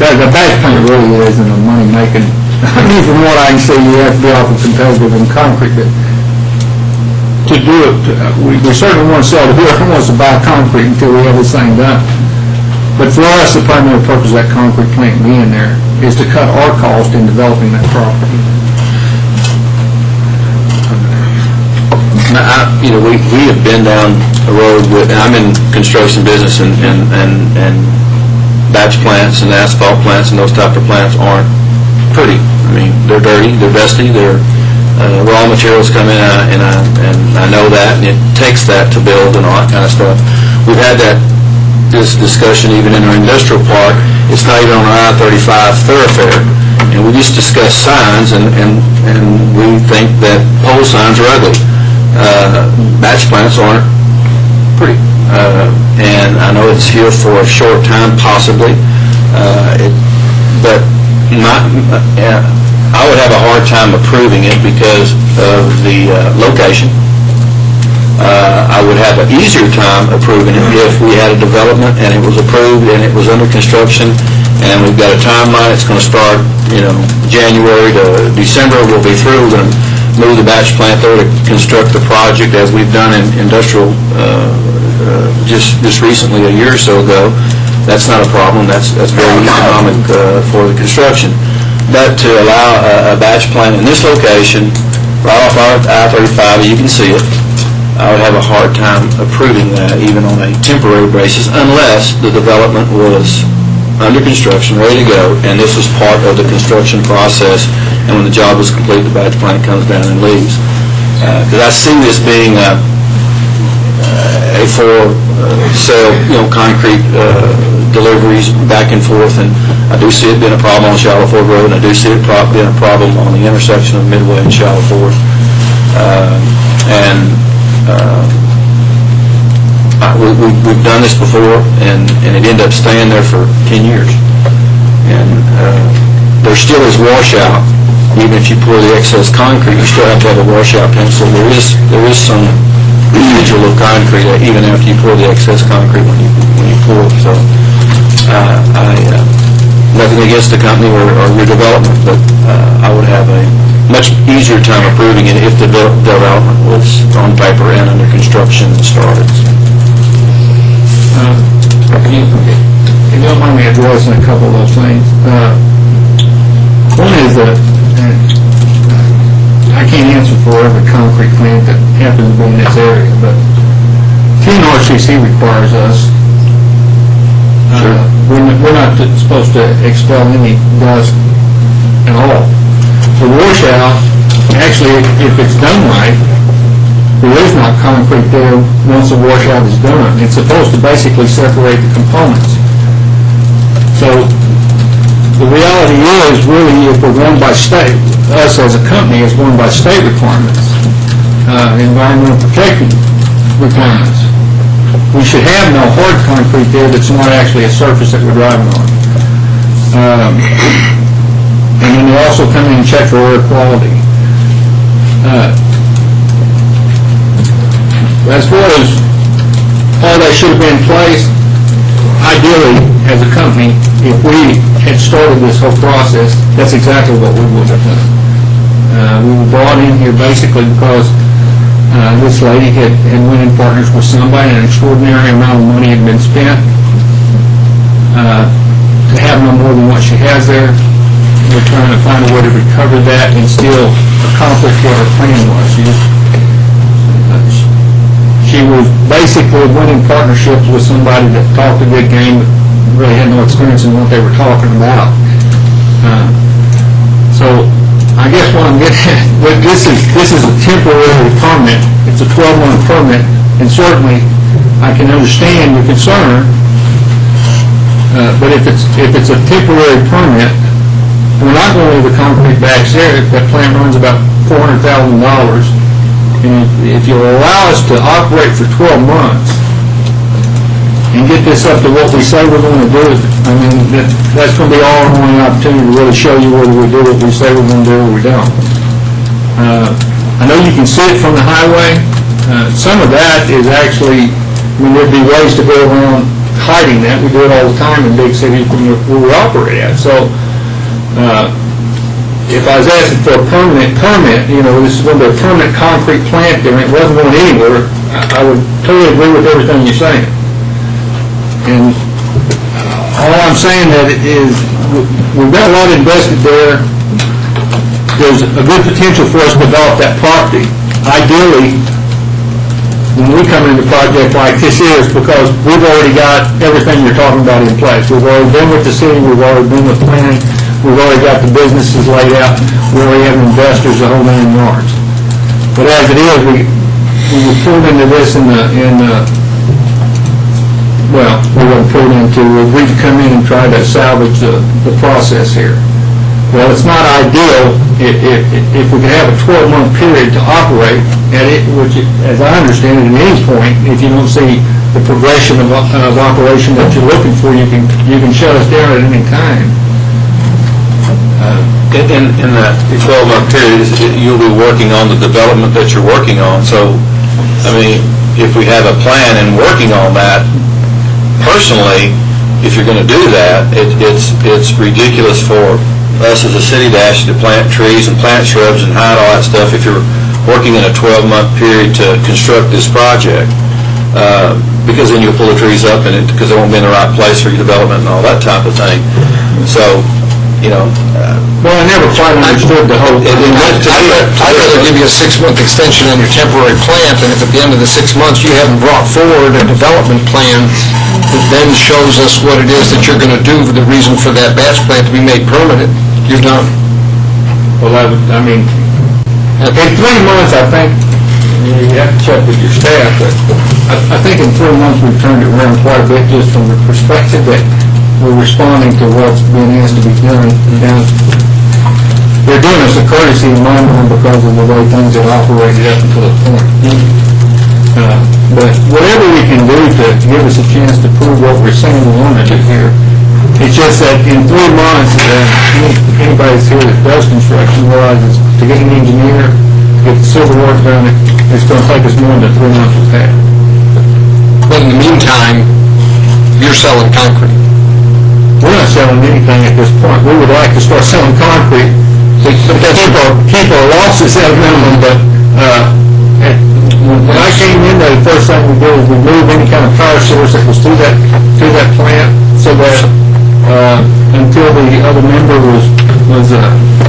The batch plant really isn't a money-making. I mean, from what I can see, you have to be awful competitive in concrete, but to do it, we certainly want to sell to whoever wants to buy concrete until we have this thing done. But for us, the primary purpose of that concrete plant being there is to cut our cost in developing that property. We have been down a road with, and I'm in construction business, and batch plants and asphalt plants and those type of plants aren't pretty. I mean, they're dirty, they're dusty, they're raw materials come in, and I know that, and it takes that to build and all that kind of stuff. We've had this discussion even in our industrial park. It's not even on our I-35 thoroughfare, and we just discussed signs, and we think that pole signs are ugly. Batch plants aren't pretty. And I know it's here for a short time, possibly, but I would have a hard time approving it because of the location. I would have an easier time approving it if we had a development and it was approved and it was under construction, and we've got a timeline. It's going to start, January to December. We'll be through. We're going to move the batch plant there to construct the project as we've done in industrial just recently, a year or so ago. That's not a problem. That's very economic for the construction. But to allow a batch plant in this location, right off I-35, you can see it, I would have a hard time approving that even on a temporary basis unless the development was under construction, ready to go, and this was part of the construction process, and when the job is complete, the batch plant comes down and leaves. Because I see this being a for sale, concrete deliveries back and forth, and I do see it being a problem on Shallow Ford Road, and I do see it being a problem on the intersection of Midway and Shallow Ford. We've done this before, and it ended up staying there for 10 years. And there still is washout. Even if you pour the excess concrete, you still have to have a washout pencil. There is some residual of concrete even after you pour the excess concrete when you pour it. So nothing against the company or your development, but I would have a much easier time approving it if the development was on paper and under construction and started. If you don't mind me addressing a couple of those things. One is that I can't answer for every concrete plant that happens to be in this area, but TNRCC requires us. We're not supposed to expel any dust at all. The washout, actually, if it's done right, there is not concrete there once the washout is done. It's supposed to basically separate the components. So the reality is, really, if we're going by state, us as a company is going by state requirements, environmental protection requirements. We should have no hard concrete there that's not actually a surface that we're driving on. And then they also come in and check for air quality. As far as all that should have been in place, ideally, as a company, if we had started this whole process, that's exactly what we would have done. We were brought in here basically because this lady had went in partners with somebody, and an extraordinary amount of money had been spent to have no more than what she has there. We're trying to find a way to recover that and still accomplish what her plan was. She was basically went in partnerships with somebody that talked a good game, but really had no experience in what they were talking about. So I guess what I'm getting at, this is a temporary permit. It's a 12-month permit, and certainly I can understand your concern. But if it's a temporary permit, we're not going to leave the concrete bags there. That plant runs about $400,000. And if you'll allow us to operate for 12 months and get this up to what we say we're going to do, I mean, that's going to be our only opportunity to really show you whether we do what we say we're going to do or we don't. I know you can see it from the highway. Some of that is actually, I mean, there'd be ways to go around hiding that. We do it all the time in big cities where we operate at. So if I was asking for a permanent permit, this is going to be a permanent concrete plant there, and it wasn't going anywhere, I would totally agree with everything you're saying. And all I'm saying that is we've got a lot invested there. There's a good potential for us to develop that property. Ideally, when we come into a project like this is because we've already got everything you're talking about in place. We've already been with the city, we've already been with planning, we've already got the businesses laid out, we already have investors, the whole 9 yards. But as it is, we were pulled into this we were pulled into, we could come in and try to salvage the process here. Well, it's not ideal if we could have a 12-month period to operate at it, which, as I understand it, at any point, if you don't see the progression of operation that you're looking for, you can shut us down at any time. In that 12-month period, you'll be working on the development that you're working on. So, I mean, if we have a plan and working on that, personally, if you're going to do that, it's ridiculous for us as a city to ask you to plant trees and plant shrubs and hide all that stuff if you're working in a 12-month period to construct this project. Because then you'll pull the trees up because they won't be in the right place for your development and all that type of thing. So, well, I never quite understood the whole thing. I'd rather give you a 6-month extension on your temporary plant, and if at the end of the 6 months you haven't brought forward a development plan that then shows us what it is that you're going to do for the reason for that batch plant to be made permanent, you're done. Well, I mean, in 3 months, I think, you have to check with your staff, but I think in 3 months we've turned it around quite a bit just from the perspective that we're responding to what's being asked to be done. They're doing us a courtesy in my mind because of the way things have operated up until this point. But whatever we can do to give us a chance to prove what we're saying we want to do here It's just that in 3 months, anybody's here that does construction realizes to get an engineer, to get the civil work done, it's going to take us more than 3 months to have. But in the meantime, you're selling concrete. We're not selling anything at this point. We would like to start selling concrete to keep our losses at a minimum, but when I came in there, the first thing we did was remove any kind of power source that was through that plant, so that until the other member was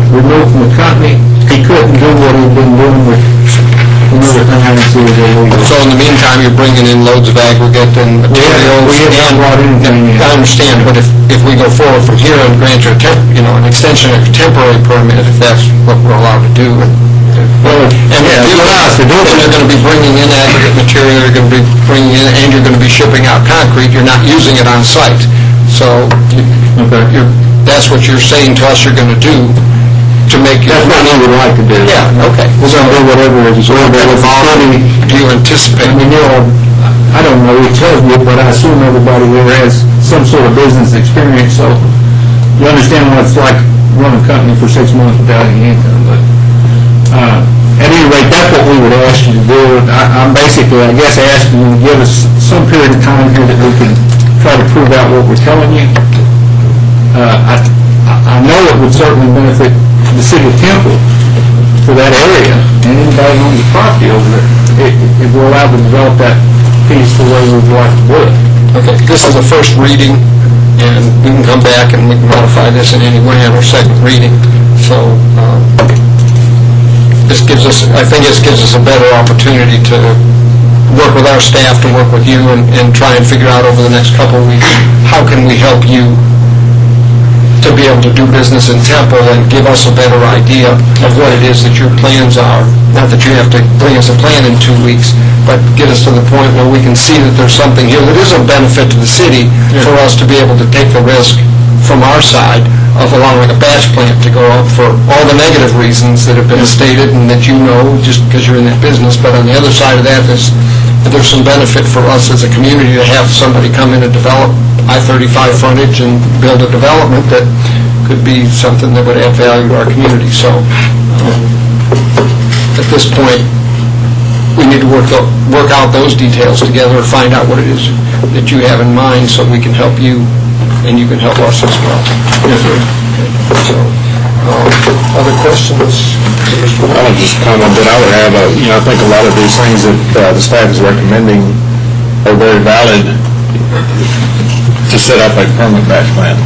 removed from the company, he couldn't do what he'd been doing with another thing. So in the meantime, you're bringing in loads of aggregate and materials. We haven't brought anything in. I understand, but if we go forward from here and grant you an extension of your temporary permit, if that's what we're allowed to do, and you're going to be bringing in aggregate material, you're going to be bringing in, and you're going to be shipping out concrete, you're not using it on site. So that's what you're saying to us you're going to do to make your... That's what we would like to do. Yeah, okay. We're going to do whatever is volume do you anticipate? I mean, I don't know, he tells me, but I assume everybody here has some sort of business experience, so you understand what it's like running a company for 6 months without any income. But at any rate, that's what we would ask you to do. I'm basically, I guess, asking you to give us some period of time here that we can try to prove out what we're telling you. I know it would certainly benefit the city of Temple for that area and anybody on the property over there if we're allowed to develop that piece the way we'd like to do it. Okay, this is the first reading, and we can come back and we can modify this in any way on our second reading. So I think this gives us a better opportunity to work with our staff, to work with you, and try and figure out over the next couple of weeks, how can we help you to be able to do business in Temple and give us a better idea of what it is that your plans are. Not that you have to bring us a plan in 2 weeks, but get us to the point where we can see that there's something here that is a benefit to the city for us to be able to take the risk from our side of allowing a batch plant to go up for all the negative reasons that have been stated and that you know just because you're in that business. But on the other side of that, there's some benefit for us as a community to have somebody come in and develop I-35 frontage and build a development that could be something that would add value to our community. So at this point, we need to work out those details together and find out what it is that you have in mind so we can help you and you can help us as well. Yes, sir. So, other questions? I would just comment that I would have, I think a lot of these things that the staff is recommending are very valid to set up a permanent batch plant.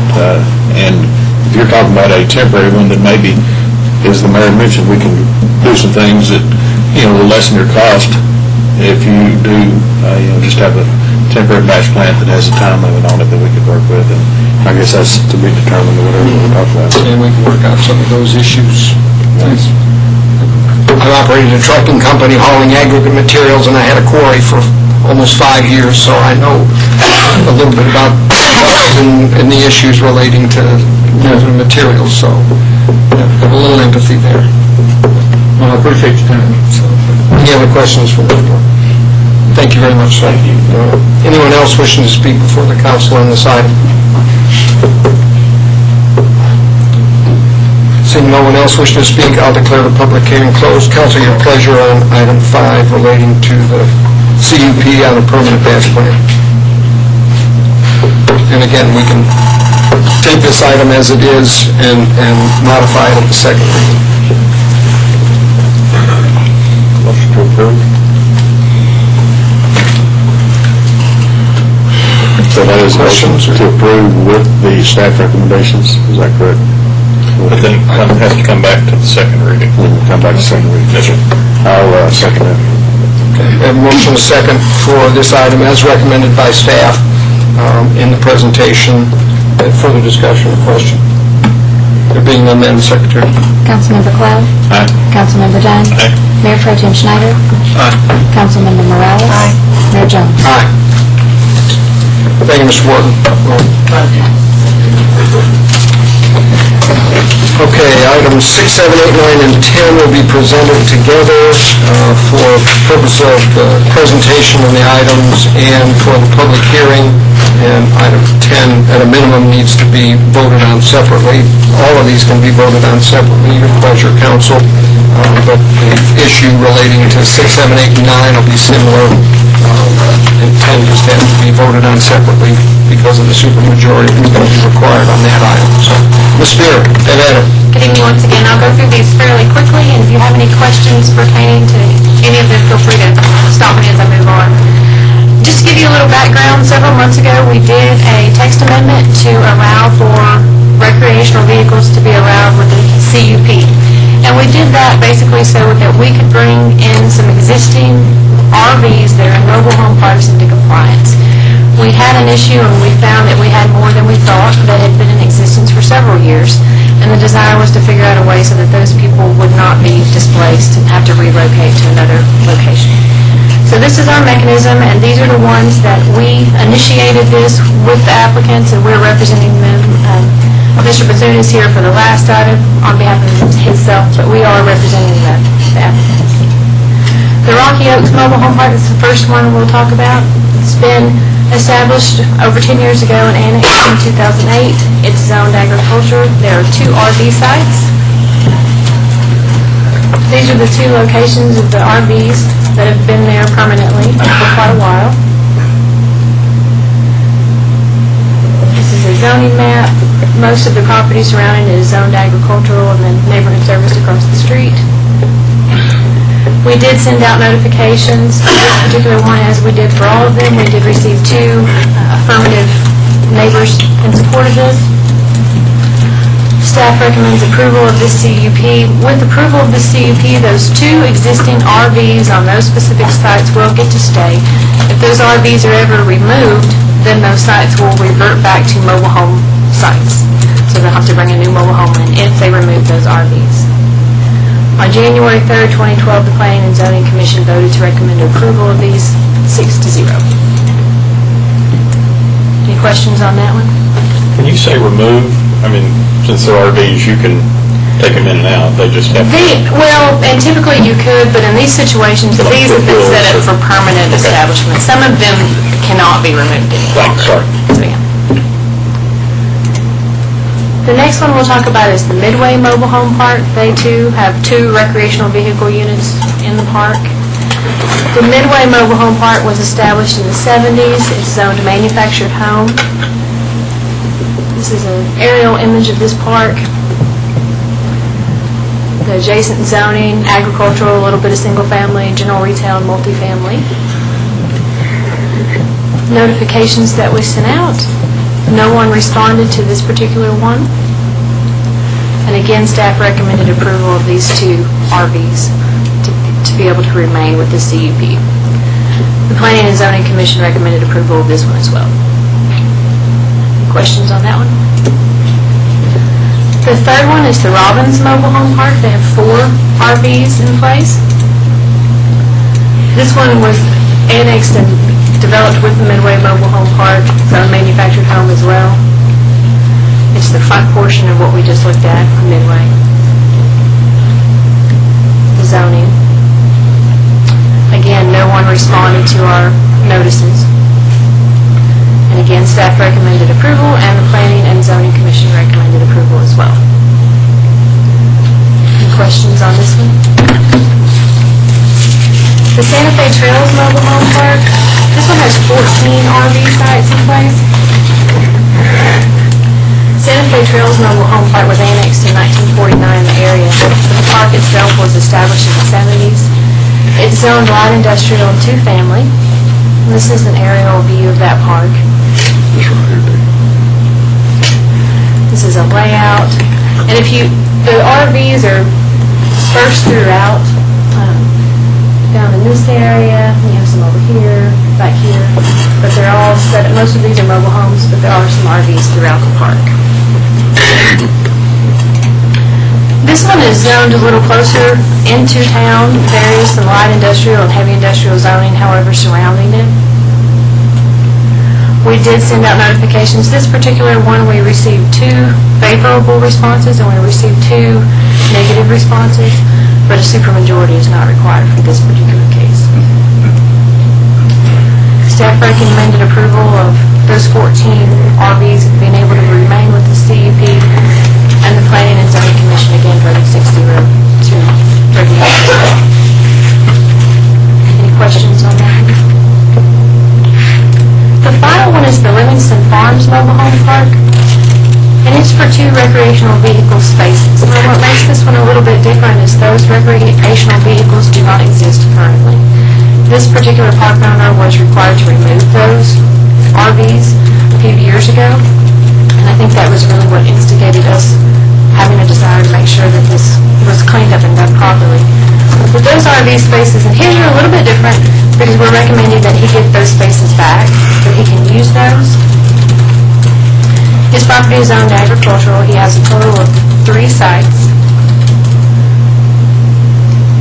And if you're talking about a temporary one, that maybe, as the mayor mentioned, we can do some things that, will lessen your cost if you do, just have a temporary batch plant that has a time limit on it that we could work with. And I guess that's to be determined or whatever we'll talk about. And we can work out some of those issues. Thanks. I operated a trucking company hauling aggregate materials, and I had a quarry for almost 5 years, so I know a little bit about and the issues relating to the materials, so I have a little empathy there. Well, I appreciate your time. So, any other questions from the board? Thank you very much, sir. Anyone else wishing to speak before the council on this item? Seeing no one else wishing to speak, I'll declare the public hearing closed. Council, your pleasure on item 5 relating to the CUP on a permanent batch plant. And again, we can take this item as it is and modify it at the second reading. Motion to approve. So that is a motion to approve with the staff recommendations, is that correct? But then it has to come back to the second reading. Come back to second reading. Yes, sir. I'll second that. Okay, we have a motion and a second for this item as recommended by staff in the presentation. Further discussion or question? There being none, Madam Secretary. Councilmember Cloud? Aye. Councilmember Dunn? Aye. Mayor Pro Tem Schneider? Aye. Councilmember Morales? Aye. Mayor Jones? Aye. Thank you, Mr. Morton. Okay, items 6, 7, 8, 9, and 10 will be presented together for purpose of the presentation of the items and for the public hearing. and item 10, at a minimum, needs to be voted on separately. All of these can be voted on separately, your pleasure, council, but the issue relating to 6, 7, 8, and 9 will be similar, and 10 just has to be voted on separately because of the supermajority that's going to be required on that item. So, Ms. Spear, Ed Adam. Good evening once again. I'll go through these fairly quickly, and if you have any questions pertaining to any of them, feel free to stop me as I move on. Just to give you a little background, several months ago, we did a text amendment to allow for recreational vehicles to be allowed with the CUP. And we did that basically so that we could bring in some existing RVs that are in mobile home parks into compliance. We had an issue, and we found that we had more than we thought that had been in existence for several years. And the desire was to figure out a way so that those people would not be displaced and have to relocate to another location. So this is our mechanism, and these are the ones that we initiated this with the applicants, and we're representing them. Mr. Bazoon is here for the last item on behalf of himself, but we are representing the applicants. The Rocky Oaks Mobile Home Park is the first one we'll talk about. It's been established over 10 years ago and annexed in 2008. It's zoned agriculture. There are 2 RV sites. These are the 2 locations of the RVs that have been there permanently for quite a while. This is a zoning map. Most of the property surrounding it is zoned agricultural, and then neighborhood service across the street. We did send out notifications. This particular one, as we did for all of them, we did receive 2 affirmative neighbors in support of this. Staff recommends approval of this CUP. With approval of this CUP, those 2 existing RVs on those specific sites will get to stay. If those RVs are ever removed, then those sites will revert back to mobile home sites. So they'll have to bring a new mobile home in if they remove those RVs. On January 3rd, 2012, the Planning and Zoning Commission voted to recommend approval of these 6-0. Any questions on that one? When you say remove, I mean, since they're RVs, you can take them in and out, they just have to... Well, and typically you could, but in these situations, these have been set up for permanent establishment. Some of them cannot be removed anymore. Sorry. So, yeah. The next one we'll talk about is the Midway Mobile Home Park. They too have 2 recreational vehicle units in the park. The Midway Mobile Home Park was established in the 70s. It's zoned manufactured home. This is an aerial image of this park. The adjacent zoning, agricultural, a little bit of single family, general retail, and multifamily. Notifications that we sent out. No one responded to this particular one. And again, staff recommended approval of these 2 RVs to be able to remain with the CUP. The Planning and Zoning Commission recommended approval of this one as well. Questions on that one? The third one is the Robbins Mobile Home Park. They have 4 RVs in place. This one was annexed and developed with the Midway Mobile Home Park. It's a manufactured home as well. It's the front portion of what we just looked at on Midway. The zoning. Again, no one responded to our notices. And again, staff recommended approval, and the Planning and Zoning Commission recommended approval as well. Any questions on this one? The Santa Fe Trails Mobile Home Park. This one has 14 RV sites in place. Santa Fe Trails Mobile Home Park was annexed in 1949 in the area. The park itself was established in the 70s. It's zoned light industrial and 2-family. This is an aerial view of that park. This is a layout. And the RVs are dispersed throughout. Down in this area, you have some over here, back here, but they're all set up. Most of these are mobile homes, but there are some RVs throughout the park. This one is zoned a little closer into town. There is some light industrial and heavy industrial zoning, however, surrounding it. We did send out notifications. This particular one, we received 2 favorable responses, and we received 2 negative responses. But a supermajority is not required for this particular case. Staff recommended approval of those 14 RVs being able to remain with the CUP and the Planning and Zoning Commission again voted 6-0 to regulate. Any questions on that? The final one is the Livingston Farms Mobile Home Park, and it's for 2 recreational vehicle spaces. Now, what makes this one a little bit different is those recreational vehicles do not exist currently. This particular park owner was required to remove those RVs a few years ago, and I think that was really what instigated us having a desire to make sure that this was cleaned up and done properly. With those RV spaces, and his are a little bit different because we're recommending that he get those spaces back, that he can use those. His property is owned agricultural. He has a total of 3 sites.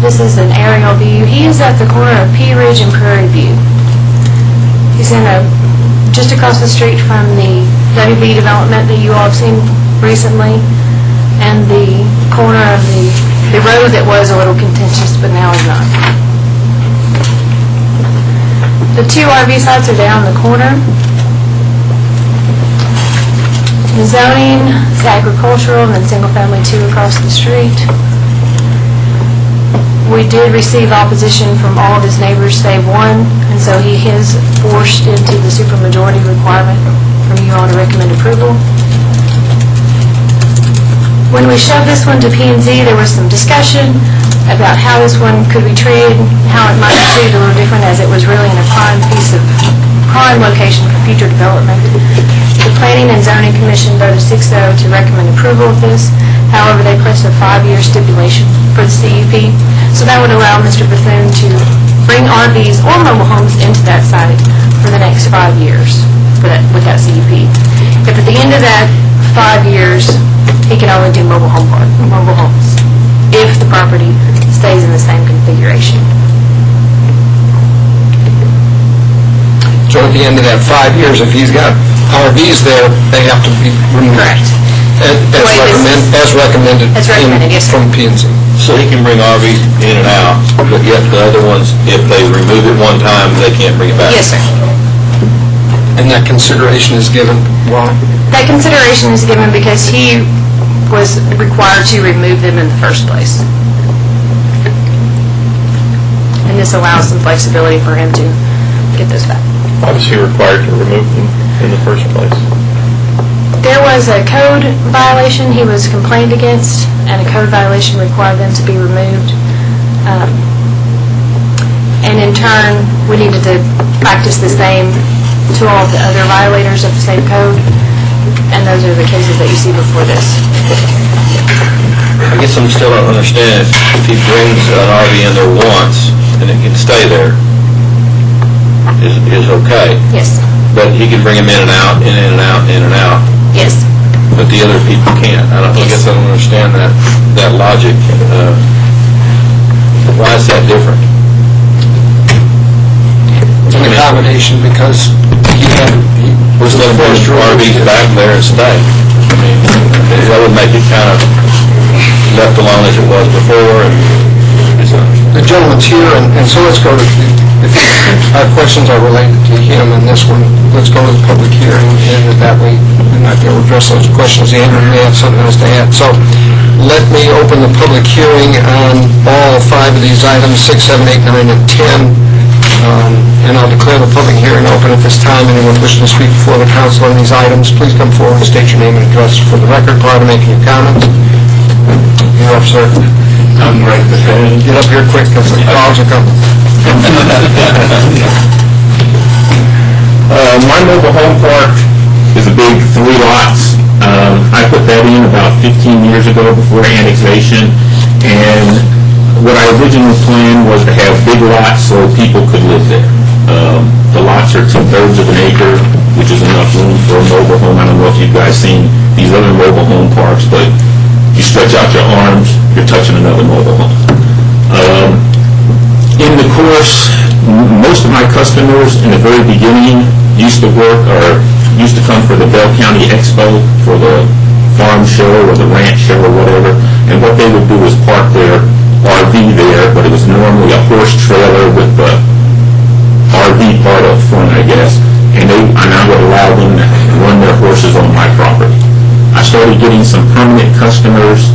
This is an aerial view. He is at the corner of Pea Ridge and Prairie View. He's just across the street from the WB development that you all have seen recently, and the corner of the road that was a little contentious, but now is not. The 2 RV sites are down the corner. The zoning is agricultural, and then single-family 2 across the street. We did receive opposition from all of his neighbors save 1, and so he is forced into the supermajority requirement from you all to recommend approval. When we shoved this one to P&Z, there was some discussion about how this one could be treated, how it might be treated a little different, as it was really in a prime location for future development. The Planning and Zoning Commission voted 6-0 to recommend approval of this. However, they placed a 5-year stipulation for the CUP, so that would allow Mr. Bethune to bring RVs or mobile homes into that site for the next 5 years with that CUP. If at the end of that 5 years, he can only do mobile homes, if the property stays in the same configuration. So at the end of that 5 years, if he's got RVs there, they have to be removed. Correct. As recommended yes, from P&Z. So he can bring RVs in and out, but yet the other ones, if they remove it one time, they can't bring it back? Yes, sir. And that consideration is given, why? That consideration is given because he was required to remove them in the first place. And this allows some flexibility for him to get those back. Why was he required to remove them in the first place? There was a code violation he was complained against, and a code violation required them to be removed. And in turn, we needed to practice the same to all of the other violators of the same code, and those are the cases that you see before this. I guess I still don't understand if he brings an RV in there once and it can stay there, is okay. Yes. But he can bring them in and out, in and out, in and out. Yes. But the other people can't. I guess I don't understand that logic. Why is that different? It's an accommodation because Let's let him bring RVs back there and stay. I mean, that would make it kind of left alone as it was before. The gentleman's here, and so let's go to, if our questions are related to him and this one, let's go to the public hearing, and that way we might be able to address those questions. Andrew may have something else to add. So let me open the public hearing on all 5 of these items, 6, 7, 8, 9, and 10. And I'll declare the public hearing open at this time. Anyone wishing to speak before the council on these items, please come forward and state your name and address for the record prior to making your comments. You're up, sir. I'm Greg Bethune. Get up here quick because the dogs are coming. My mobile home park is a big 3 lots. I put that in about 15 years ago before annexation, and what I originally planned was to have big lots so people could live there. The lots are 2/3 of an acre, which is enough room for a mobile home. I don't know if you guys seen these other mobile home parks, but you stretch out your arms, you're touching another mobile home. In the course, most of my customers in the very beginning used to come for the Bell County Expo, for the farm show or the ranch show or whatever, and what they would do is park their RV there, but it was normally a horse trailer with the RV part up front, I guess, and I would allow them to run their horses on my property. I started getting some permanent customers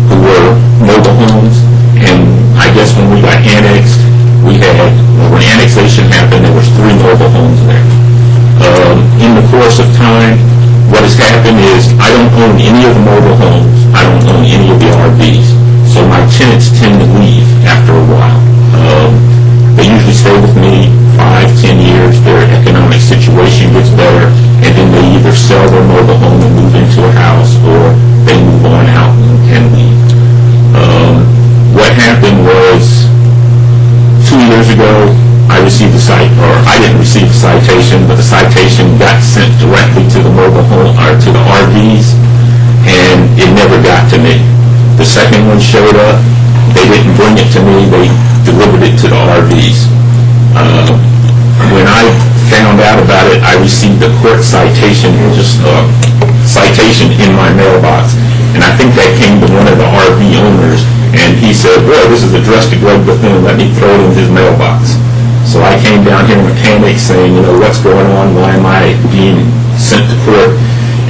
who were mobile homes, and I guess when we got annexed, when annexation happened, there was 3 mobile homes there. In the course of time, what has happened is I don't own any of the mobile homes. I don't own any of the RVs. So my tenants tend to leave after a while. They usually stay with me 5-10 years. Their economic situation gets better, and then they either sell their mobile home and move into a house, or they move on out and leave. What happened was 2 years ago, I didn't receive a citation, but the citation got sent directly to the mobile home, or to the RVs, and it never got to me. The second one showed up, they didn't bring it to me, they delivered it to the RVs. When I found out about it, I received a court citation, citation in my mailbox, and I think that came to one of the RV owners, and he said, boy, this is addressed to Greg Bethune, let me throw it in his mailbox. So I came down here in a panic saying, what's going on? Why am I being sent to court?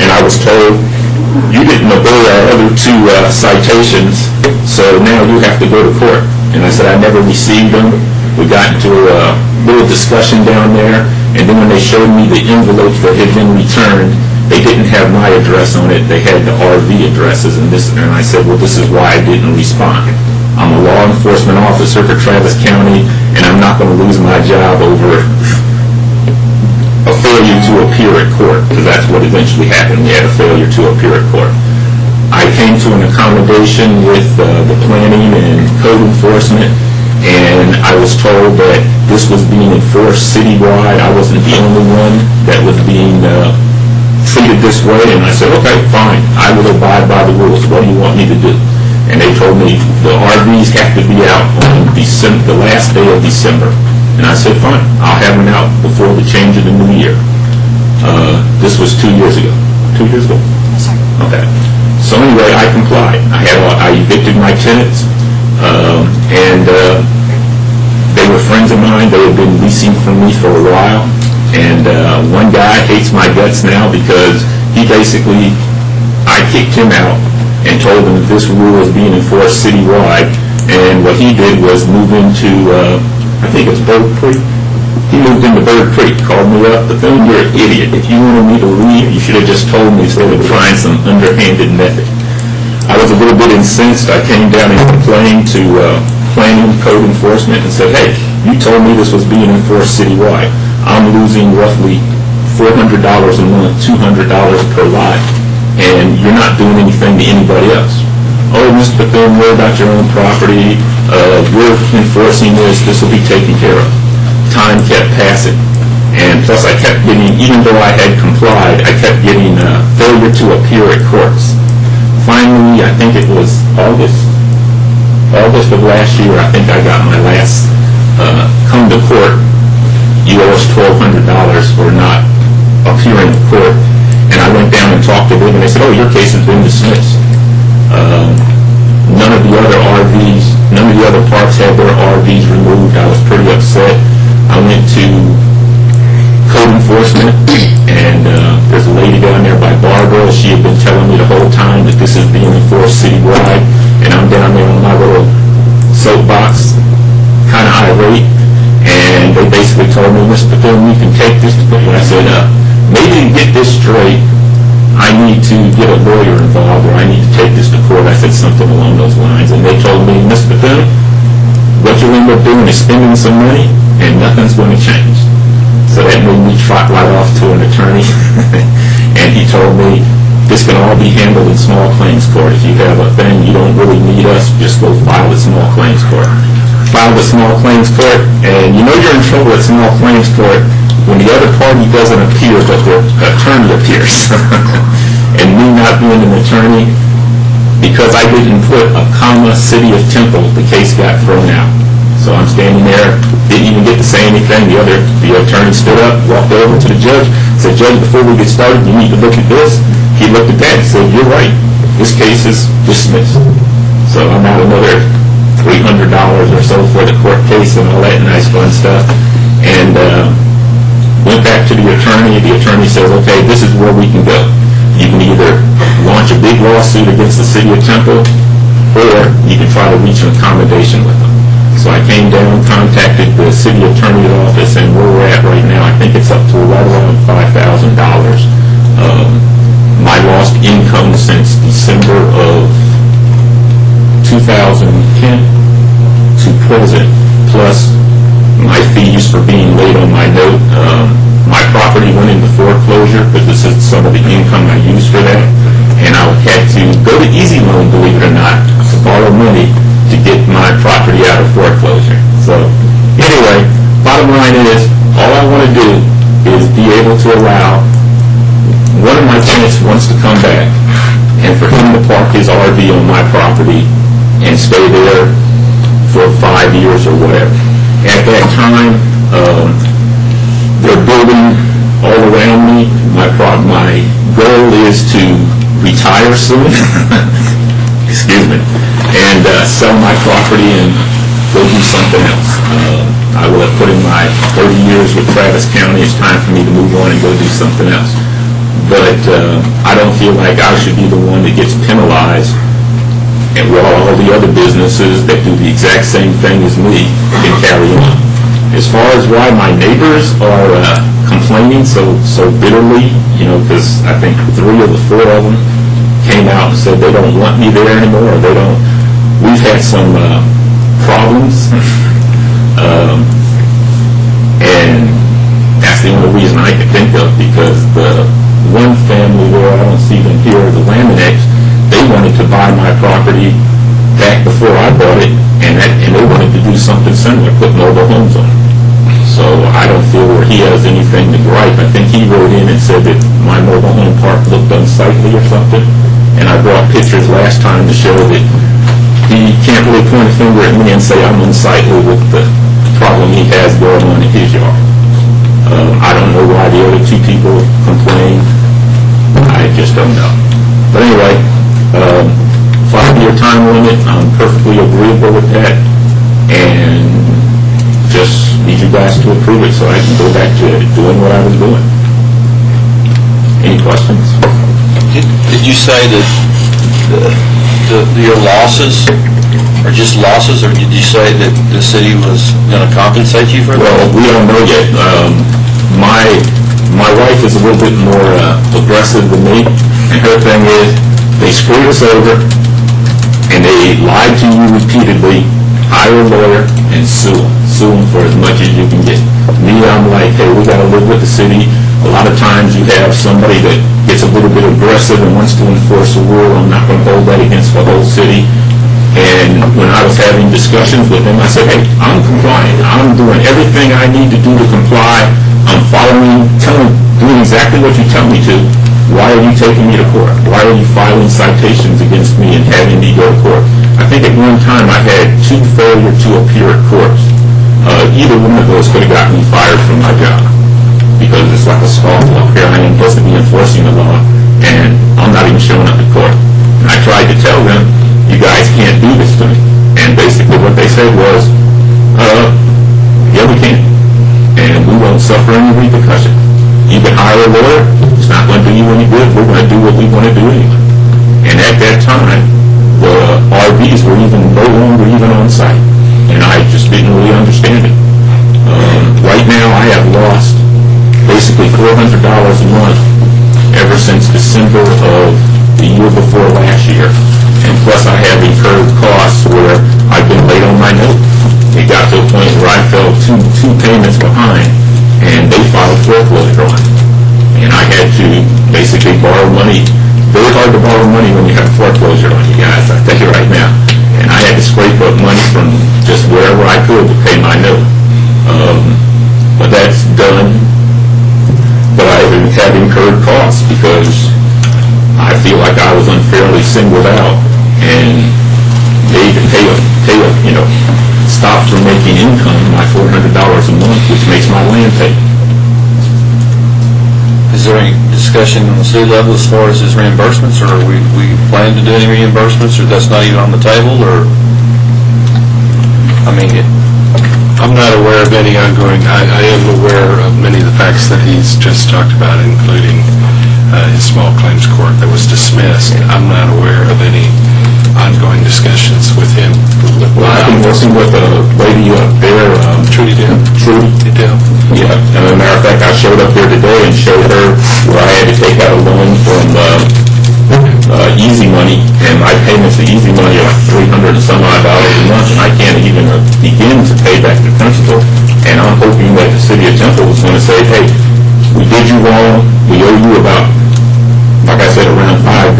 And I was told, you didn't obey our other 2 citations, so now you have to go to court. And I said, I never received them. We got into a little discussion down there, and then when they showed me the envelopes that had been returned, they didn't have my address on it. They had the RV addresses, and I said, well, this is why I didn't respond. I'm a law enforcement officer for Travis County, and I'm not going to lose my job over a failure to appear at court, because that's what eventually happened. We had a failure to appear at court. I came to an accommodation with the planning and code enforcement, and I was told that this was being enforced citywide. I wasn't the only one that was being treated this way, and I said, okay, fine, I will abide by the rules. What do you want me to do? And they told me the RVs have to be out on the last day of December. And I said, fine, I'll have them out before the change of the new year. This was 2 years ago. 2 years ago? Yes, sir. Okay. So anyway, I complied. I evicted my tenants, and they were friends of mine. They had been leasing from me for a while. And one guy hates my guts now because I kicked him out and told him that this rule is being enforced citywide. And what he did was move into, I think it's Bird Creek. He moved into Bird Creek, called me up, but then you're an idiot. If you wanted me to leave, you should have just told me instead of trying some underhanded method. I was a little bit incensed. I came down and complained to planning code enforcement and said, hey, you told me this was being enforced citywide. I'm losing roughly $400 a month, $200 per lot, and you're not doing anything to anybody else. Oh, Mr. Bethune, worry about your own property. We're enforcing this. This will be taken care of. Time kept passing. And plus I kept getting, even though I had complied, I kept getting failure to appear at courts. Finally, I think it was August of last year, I think I got my last come to court. You owe us $1,200 for not appearing in court. And I went down and talked to them, and they said, oh, your case has been dismissed. None of the other parks had their RVs removed. I was pretty upset. I went to code enforcement, and there's a lady down there by Barbara. She had been telling me the whole time that this is being enforced citywide, and I'm down there on my little soapbox, kind of irate, and they basically told me, Mr. Bethune, you can take this to court. And I said, maybe to get this straight, I need to get a lawyer involved, or I need to take this to court. I said something along those lines, and they told me, Mr. Bethune, what you'll end up doing is spending some money, and nothing's going to change. So that made me trot right off to an attorney, and he told me, this can all be handled in small claims court. If you have a thing, you don't really need us, just go file at small claims court. File at small claims court, and you know you're in trouble at small claims court when the other party doesn't appear, but the attorney appears. And me not being an attorney, because I didn't put a comma, City of Temple, the case got thrown out. So I'm standing there, didn't even get to say anything. The attorney stood up, walked over to the judge, said, Judge, before we get started, you need to look at this. He looked at that and said, you're right, this case is dismissed. So I'm out another $300 or so for the court case and all that nice fun stuff. And Went back to the attorney says, okay, this is where we can go. You can either launch a big lawsuit against the city of Temple, or you can try to reach an accommodation with them. So I came down, contacted the city attorney's office, and where we're at right now, I think it's up to right around $5,000. My lost income since December of 2010 to present, plus my fees for being late on my note. My property went into foreclosure because this is some of the income I used for that, and I had to go to Easy Loan, believe it or not, to borrow money to get my property out of foreclosure. So anyway, bottom line is, all I want to do is be able to allow one of my tenants wants to come back, and for him to park his RV on my property and stay there for 5 years or whatever. At that time, they're building all around me. My goal is to retire soon, excuse me, and sell my property and go do something else. I will have put in my 30 years with Travis County. It's time for me to move on and go do something else. But I don't feel like I should be the one that gets penalized, and while all the other businesses that do the exact same thing as me can carry on. As far as why my neighbors are complaining so bitterly, because I think 3 of the 4 of them came out and said they don't want me there anymore, or we've had some problems, and that's the only reason I can think of, because the one family where I don't see them here, the Laminates, they wanted to buy my property back before I bought it, and they wanted to do something similar, put mobile homes on it. So I don't feel where he has anything to gripe. I think he wrote in and said that my mobile home park looked unsightly or something, and I brought pictures last time to show that he can't really point a finger at me and say I'm unsightly with the problem he has going on in his yard. I don't know why the other 2 people complained. I just don't know. But anyway, 5-year time limit, I'm perfectly agreeable with that, and just need you guys to approve it so I can go back to doing what I was doing. Any questions? Did you say that your losses are just losses, or did you say that the city was going to compensate you for that? Well, we don't know yet. My wife is a little bit more aggressive than me, and her thing is, they screwed us over, and they lied to you repeatedly. Hire a lawyer and sue them for as much as you can get. Me, I'm like, hey, we got to live with the city. A lot of times you have somebody that gets a little bit aggressive and wants to enforce a rule. I'm not going to hold that against the whole city. And when I was having discussions with him, I said, hey, I'm complying. I'm doing everything I need to do to comply. I'm following, doing exactly what you tell me to. Why are you taking me to court? Why are you filing citations against me and having me go to court? I think at one time I had 2 failure to appear at courts. Either one of those could have gotten me fired from my job, because it's like a scofflaw. Here I am supposed to be enforcing the law, and I'm not even showing up to court. And I tried to tell them, you guys can't do this to me. And basically what they said was, yeah, we can. And we won't suffer any repercussions. You can hire a lawyer, it's not going to do you any good. We're going to do what we want to do anyway. And at that time, the RVs were no longer even on site. And I just didn't really understand it. Right now, I have lost basically $400 a month ever since December of the year before last year. And plus, I have incurred costs where I've been late on my note. It got to a point where I fell two payments behind, and they filed foreclosure on it. And I had to basically borrow money. Very hard to borrow money when you have foreclosure on you guys, I tell you right now. And I had to scrape up money from just wherever I could to pay my note. But that's done. But I have incurred costs because I feel like I was unfairly singled out and made to pay stop from making income, my $400 a month, which makes my land pay. Is there any discussion on the city level as far as his reimbursements, or are we planning to do any reimbursements, or that's not even on the table, or, I mean, I'm not aware of any ongoing, I am aware of many of the facts that he's just talked about, including his small claims court that was dismissed. I'm not aware of any ongoing discussions with him. Well, I've been working with a lady up there, Trudy Dale. Trudy Dale. Yeah, and as a matter of fact, I showed up there today and showed her where I had to take out a loan from Easy Money, and my payments to Easy Money are $300 and some odd a month, and I can't even begin to pay back the principal. And I'm hoping that the city of Temple was going to say, hey, we did you wrong, we owe you about, like I said, around $5,000.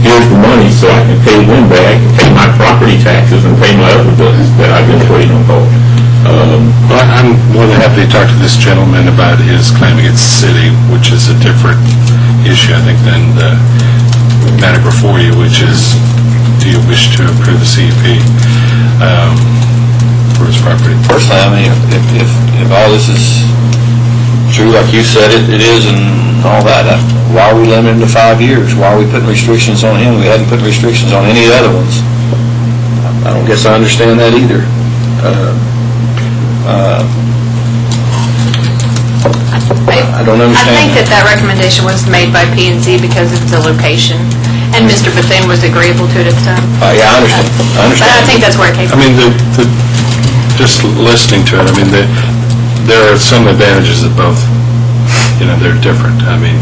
Here's the money so I can pay them back, pay my property taxes, and pay my other bills that I've been waiting on hold. Well, I'm more than happy to talk to this gentleman about his claim against the city, which is a different issue, I think, than the matter before you, which is, do you wish to approve the CUP for his property? Personally, I mean, if all this is true, like you said it is, and all that, why are we limiting to 5 years? Why are we putting restrictions on him? We hadn't put restrictions on any of the other ones. I don't guess I understand that either. I don't understand. I think that recommendation was made by P&Z because of the location, and Mr. Bethune was agreeable to it at the time. Yeah, I understand. But I think that's where it came I from. mean, just listening to it, I mean, there are some advantages of both. You know, they're different. I mean,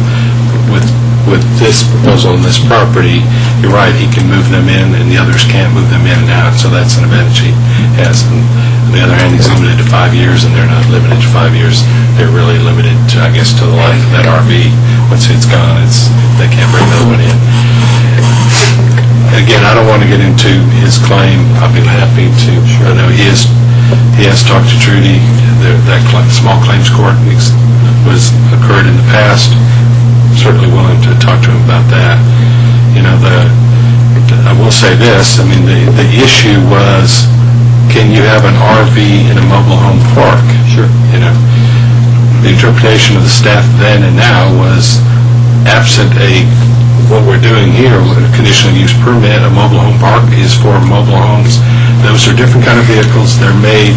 with this proposal and this property, you're right, he can move them in, and the others can't move them in and out, so that's an advantage he has. And on the other hand, he's limited to 5 years, and they're not limited to 5 years. They're really limited to, I guess, to the life of that RV. Once it's gone, they can't bring another one in. Again, I don't want to get into his claim. I'll be happy to. I know he has talked to Trudy. That small claims court was occurred in the past. Certainly willing to talk to him about that. You know, I will say this. I mean, the issue was, can you have an RV in a mobile home park? Sure. You know, the interpretation of the staff then and now was, absent what we're doing here, a conditional use permit, a mobile home park is for mobile homes. Those are different kind of vehicles. They're made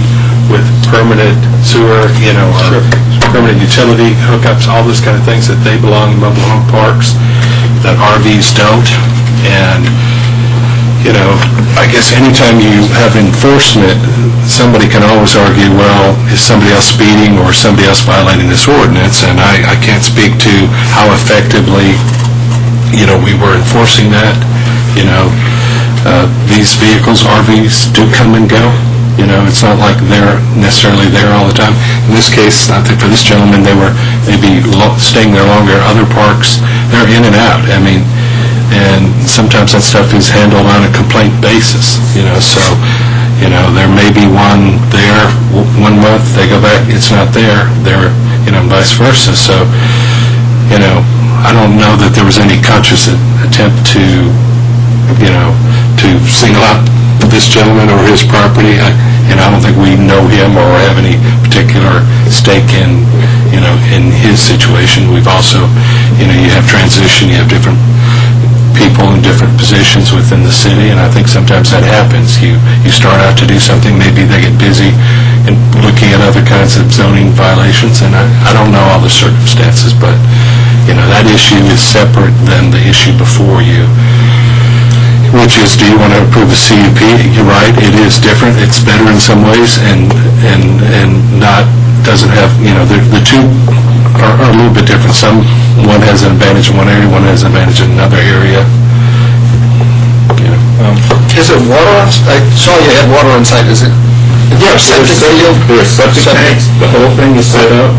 with permanent sewer, you know, or permanent utility hookups, all those kind of things that they belong in mobile home parks that RVs don't. And, you know, I guess anytime you have enforcement, somebody can always argue, well, is somebody else speeding or somebody else violating this ordinance? And I can't speak to how effectively, you know, we were enforcing that. You know, these vehicles, RVs, do come and go. You know, it's not like they're necessarily there all the time. In this case, I think for this gentleman, they were maybe staying there longer. Other parks, they're in and out. I mean, and sometimes that stuff is handled on a complaint basis, you know, so, you know, there may be one there 1 month, they go back, it's not there, they're, you know, vice versa. So, you know, I don't know that there was any conscious attempt to, you know, to single out this gentleman or his property. And I don't think we know him or have any particular stake in, you know, in his situation. We've also, you know, you have transition, you have different people in different positions within the city, and I think sometimes that happens. You start out to do something, maybe they get busy and looking at other kinds of zoning violations, and I don't know all the circumstances, but, you know, that issue is separate than the issue before you, which is, do you want to approve the CUP? You're right, it is different. It's better in some ways and not, doesn't have, you know, the two are a little bit different. One has an advantage in one area, one has an advantage in another area. You know. Is it water on, I saw you had water on site, is it? Yes, there's septic tanks. The whole thing is set up.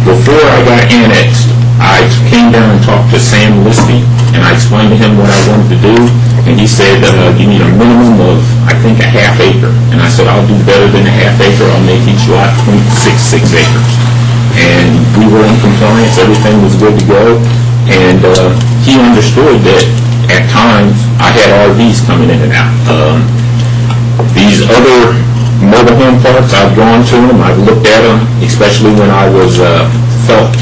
Before I got annexed, I came down and talked to Sam Lispy, and I explained to him what I wanted to do, and he said, you need a minimum of, I think, a half acre. And I said, I'll do better than a half acre. I'll make each lot 0.66 acres. And we were in compliance. Everything was good to go. And he understood that at times I had RVs coming in and out. These other mobile home parks, I've gone to them, I've looked at them, especially when I was felt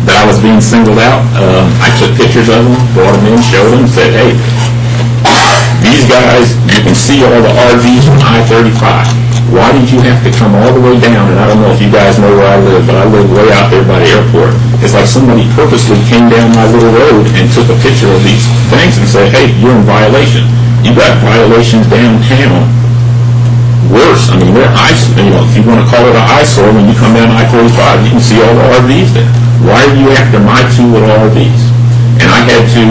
that I was being singled out. I took pictures of them, brought them in, showed them, said, hey, these guys, you can see all the RVs from I-35. why did you have to come all the way down? And I don't know if you guys know where I live, but I live way out there by the airport. It's like somebody purposely came down my little road and took a picture of these things and said, hey, you're in violation. You got violations downtown. Worse, I mean, if you want to call it an eyesore, when you come down I-45, you can see all the RVs there. Why are you after my two little RVs? And I had to,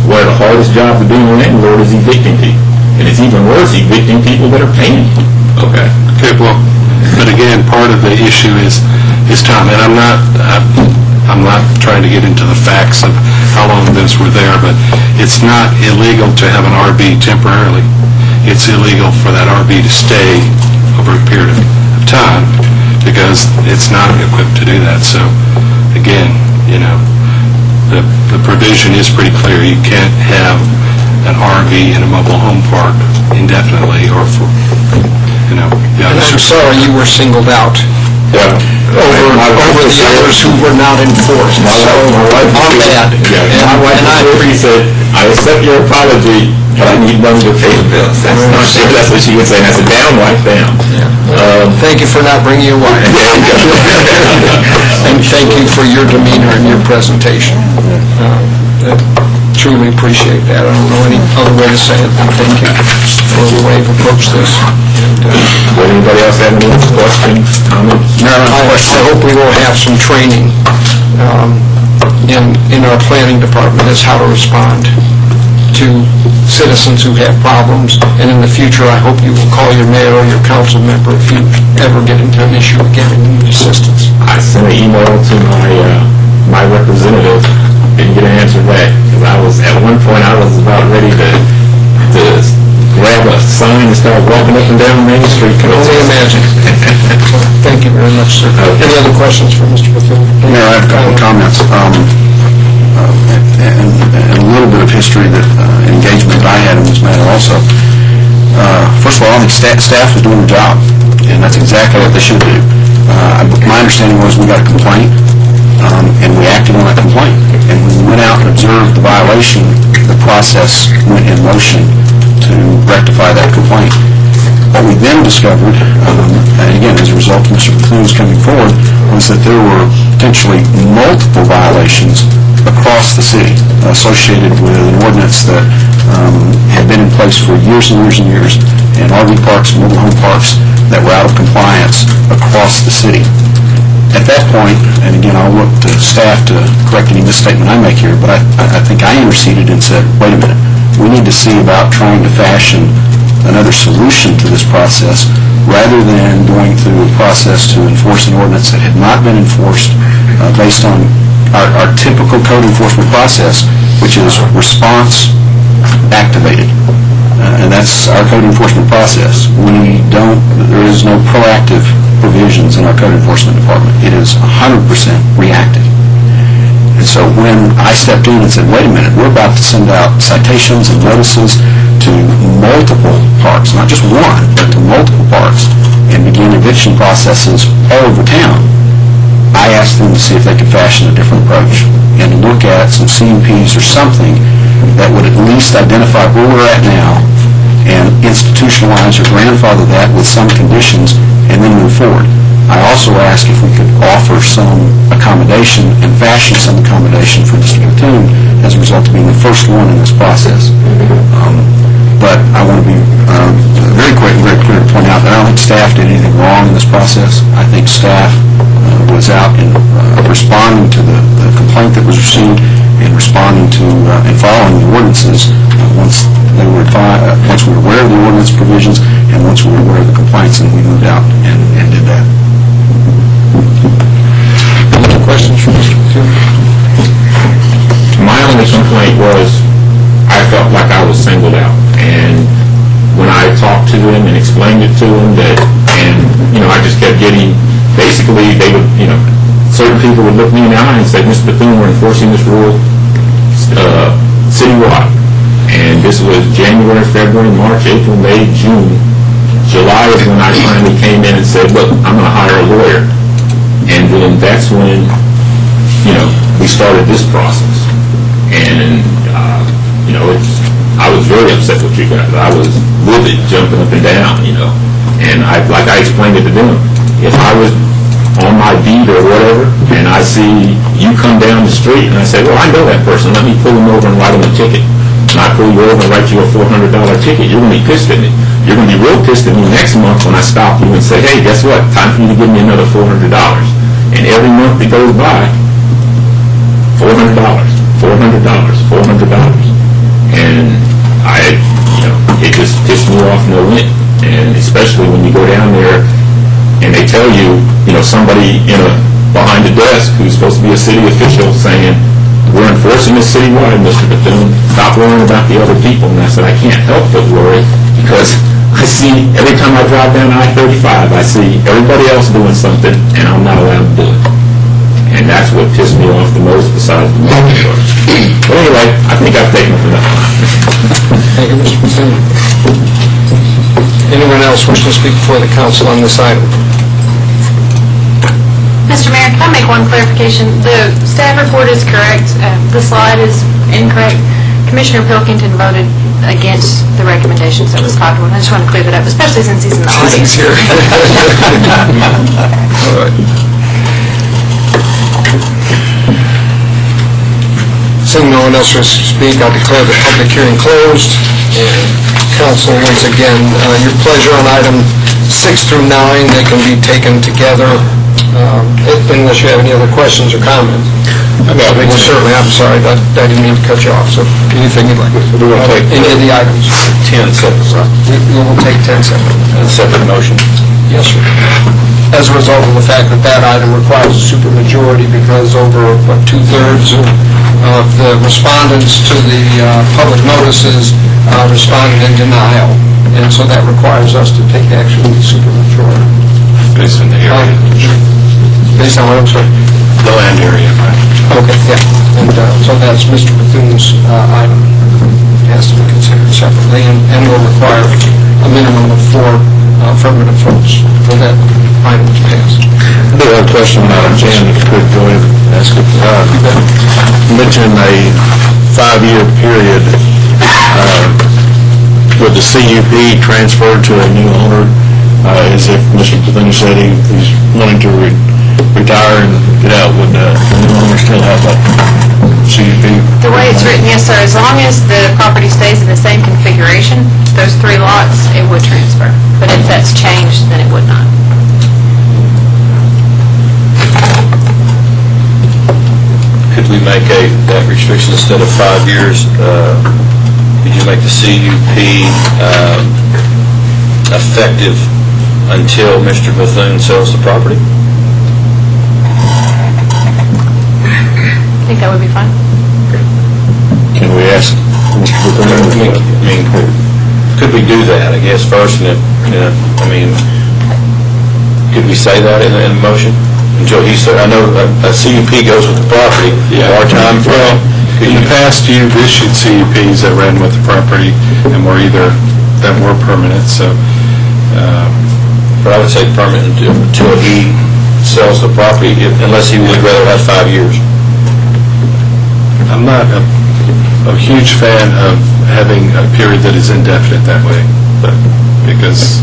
one of the hardest jobs of being a landlord is evicting people. And it's even worse, evicting people that are paying you. Okay. Okay, well, but again, part of the issue is time, and I'm not trying to get into the facts of how long those were there, but it's not illegal to have an RV temporarily. It's illegal for that RV to stay over a period of time because it's not equipped to do that. So, again, the provision is pretty clear. You can't have an RV in a mobile home park indefinitely or for, And I'm sorry you were singled out over the others who were not enforced. So, I'm bad. My wife said, I accept your apology, but I need money to pay the bills. That's what she would say, and I said, downright down. Thank you for not bringing your wife. And thank you for your demeanor and your presentation. Truly appreciate that. I don't know any other way to say it than thank you for the way you've approached this. Would anybody else have any questions, comments? I hope we will have some training in our planning department as how to respond to citizens who have problems. And in the future, I hope you will call your mayor or your council member if you ever get into an issue again and need assistance. I sent an email to my representative, didn't get an answer back, because at one point I was about ready to grab a sign and start walking up and down Main Street. Can only imagine. Thank you very much, sir. Any other questions for Mr. Bethune? Mayor, I have a couple of comments. And a little bit of history that engagement that I had in this matter also. First of all, I think staff is doing their job, and that's exactly what they should do. My understanding was we got a complaint, and we acted on that complaint. And when we went out and observed the violation, the process went in motion to rectify that complaint. What we then discovered, and again, as a result of Mr. Bethune's coming forward, was that there were potentially multiple violations across the city associated with an ordinance that had been in place for years and years and years, and RV parks and mobile home parks that were out of compliance across the city. At that point, and again, I'll look to staff to correct any misstatement I make here, but I think I interceded and said, wait a minute, we need to see about trying to fashion another solution to this process rather than going through a process to enforce an ordinance that had not been enforced based on our typical code enforcement process, which is response activated. And that's our code enforcement process. There is no proactive provisions in our code enforcement department. It is 100% reactive. And so when I stepped in and said, wait a minute, we're about to send out citations and notices to multiple parks, not just one, but to multiple parks, and begin eviction processes all over town, I asked them to see if they could fashion a different approach and look at some CMPs or something that would at least identify where we're at now and institutionalize or grandfather that with some conditions and then move forward. I also asked if we could offer some accommodation and fashion some accommodation for Mr. Bethune as a result of being the first one in this process. But I want to be very quick and very clear to point out that I don't think staff did anything wrong in this process. I think staff was out and responding to the complaint that was received and responding to and following the ordinances once we were aware of the ordinance provisions and once we were aware of the complaints, and we moved out and did that. Any questions for Mr. Bethune? My only complaint was I felt like I was singled out. And when I talked to him and explained it to him I just kept getting, basically they would, certain people would look me in the eye and say, Mr. Bethune, we're enforcing this rule citywide. And this was January, February, March, April, May, June. July is when I finally came in and said, look, I'm going to hire a lawyer. And then that's when, we started this process. And, I was very upset with you guys. I was livid, jumping up and down, And like I explained it to them, if I was on my beat or whatever, and I see you come down the street, and I say, well, I know that person, let me pull him over and write him a ticket. And I pull you over and write you a $400 ticket, you're going to be pissed at me. You're going to be real pissed at me next month when I stop you and say, hey, guess what? Time for you to give me another $400. And every month that goes by, $400, $400, $400. And it just pissed me off no end. And especially when you go down there and they tell you, somebody behind the desk who's supposed to be a city official saying, we're enforcing this citywide, Mr. Bethune, stop worrying about the other people. And I said, I can't help but worry because I see, every time I drive down I-35, I see everybody else doing something and I'm not allowed to do it. And that's what pissed me off the most besides the money. But anyway, I think I've taken up enough time. Thank you, Mr. Bethune. Anyone else wish to speak before the council on this item? Mr. Mayor, can I make one clarification? The staff report is correct. The slide is incorrect. Commissioner Pilkington voted against the recommendations that was talked about. I just want to clear that up, especially since he's in the audience. He's here. All right. Seeing no one else wishes to speak, I'll declare the public hearing closed. And council, once again, your pleasure on item 6 through 9, they can be taken together. Unless you have any other questions or comments. Well, certainly, I'm sorry, I didn't mean to cut you off, so anything you'd like. Any of the items? 10 seconds. We will take 10 seconds. A separate motion. Yes, sir. As a result of the fact that that item requires a supermajority because over, two-thirds of the respondents to the public notices responded in denial, and so that requires us to take action with the supermajority. Based on the area. Based on what I'm saying? The land area, right? Okay, yeah. And so that's Mr. Bethune's item. It has to be considered separately and will require a minimum of 4 affirmative votes for that item to pass. I do have a question, Madam Chairman, if you could go ahead and ask it. You mentioned a 5-year period with the CUP transferred to a new owner, as if Mr. Bethune said he's wanting to retire and get out. Would the new owner still have that CUP? The way it's written, yes, sir, as long as the property stays in the same configuration, those 3 lots, it would transfer. But if that's changed, then it would not. Could we make that restriction instead of 5 years? Could you make the CUP effective until Mr. Bethune sells the property? I think that would be fine. Can we ask Mr. Bethune? I mean, could we do that, I guess, first, and could we say that in the motion? Until he said, I know a CUP goes with the property, our time frame. In the past, you've issued CUPs that ran with the property and were permanent, so... But I would say permanent until he sells the property, unless he would rather have 5 years. I'm not a huge fan of having a period that is indefinite that way, because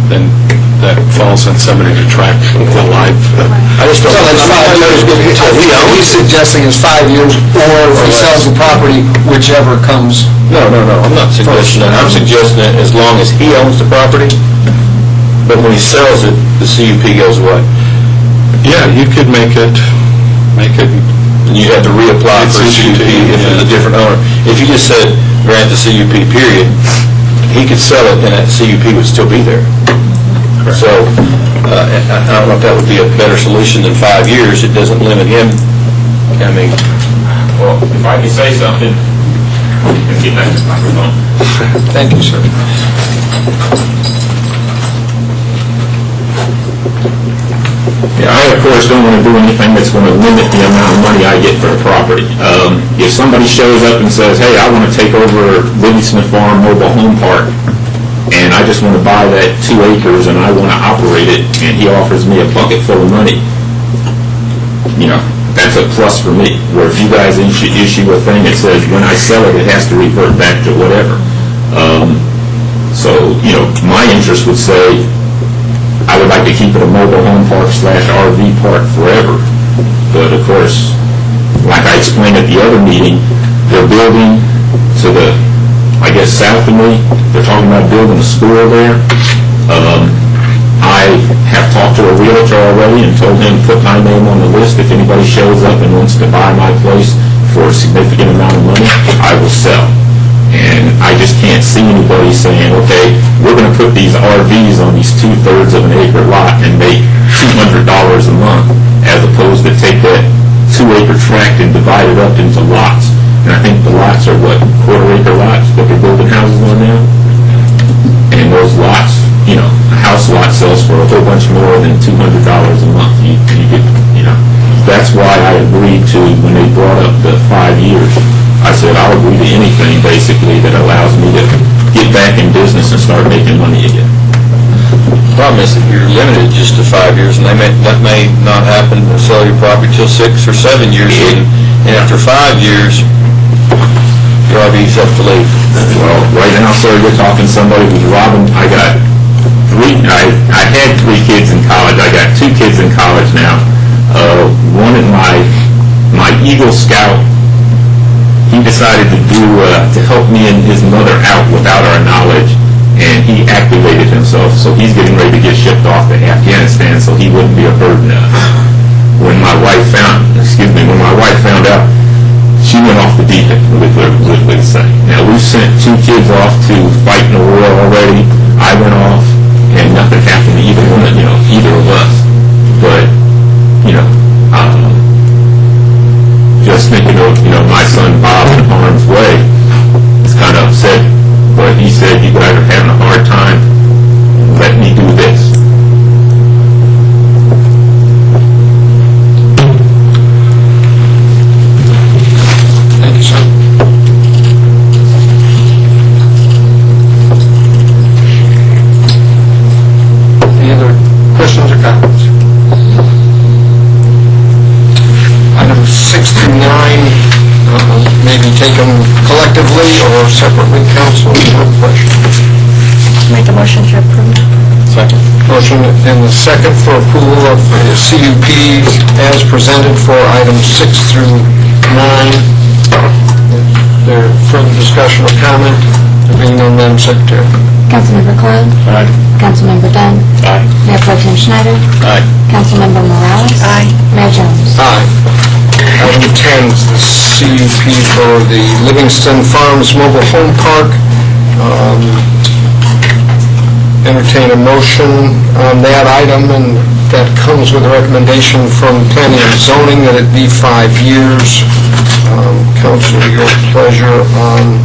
then that falls on somebody to track the life. I just don't... So that's 5 years. What he's suggesting is 5 years, or if he sells the property, whichever comes. No, I'm not suggesting that. I'm suggesting that as long as he owns the property, but when he sells it, the CUP goes away. Yeah, you could make it... You have to reapply for a CUP if it's a different owner. If you just said, grant the CUP period, he could sell it and that CUP would still be there. Correct. So, I don't know if that would be a better solution than 5 years. It doesn't limit him. Well, if I can say something, get back to the microphone. Thank you, sir. Yeah, I, of course, don't want to do anything that's going to limit the amount of money I get for the property. If somebody shows up and says, hey, I want to take over Willie Smith Farm Mobile Home Park, and I just want to buy that 2 acres and I want to operate it, and he offers me a bucket full of money, that's a plus for me. Where if you guys issue a thing that says when I sell it, it has to revert back to whatever. So So, my interest would say, I would like to keep it a mobile home park / RV park forever. But of course, like I explained at the other meeting, they're building to the, I guess, south of me. They're talking about building a school there. I have talked to a realtor already and told him to put my name on the list. If anybody shows up and wants to buy my place for a significant amount of money, I will sell. And I just can't see anybody saying, okay, we're going to put these RVs on these 2/3 of an acre lot and make $200 a month, as opposed to take that 2-acre tract and divide it up into lots. And I think the lots are, what, quarter-acre lots that they're building houses on now? And those lots, a house lot sells for a whole bunch more than $200 a month. You get, that's why I agreed to, when they brought up the 5 years, I said, I'll agree to anything, basically, that allows me to get back in business and start making money again. The problem is that you're limited just to 5 years, and that may not happen to sell your property till 6 or 7 years, and after 5 years, your RV's up to leave. Well, right now, sir, you're talking somebody who's robbing. I had 3 kids in college. I got 2 kids in college now. One at my Eagle Scout, he decided to help me and his mother out without our knowledge, and he activated himself, so he's getting ready to get shipped off to Afghanistan so he wouldn't be a burden to us. When my wife found out, she went off the deep end with the same. Now, we've sent 2 kids off to fight in a war already. I went off, and nothing happened to either one, either of us. But, just thinking of, my son Bob in harm's way, it's kind of upset. But he said, you guys are having a hard time, let me do this. Thank you, sir. Any other questions or comments? Items 6 through 9 may be taken collectively or separately. Council, no question. Make a motion to approve. Second. Motion and the second for approval of the CUP as presented for items 6 through 9. Is there further discussion or comment? There being none, Madam Secretary. Councilmember Cloud? Aye. Councilmember Dunn? Aye. Mayor Pro Tem Schneider? Aye. Councilmember Morales? Aye. Mayor Jones? Aye. Item 10 is the CUP for the Livingston Farms Mobile Home Park. Entertain a motion on that item, and that comes with a recommendation from Planning and Zoning that it be 5 years. Council, your pleasure on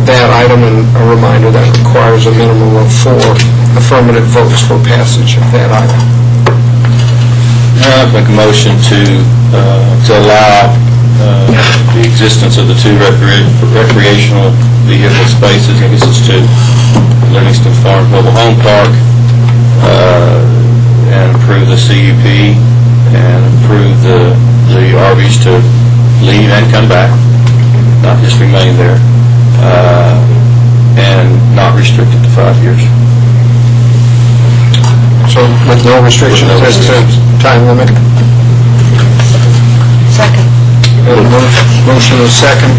that item, and a reminder that requires a minimum of 4 affirmative votes for passage of that item. I'd make a motion to allow the existence of the 2 recreational vehicle spaces, I guess it's 2, Livingston Farms Mobile Home Park, and approve the CUP, and approve the RVs to leave and come back, not just remain there, and not restricted to 5 years. So with no restrictions as to time limit? Second. Motion is second.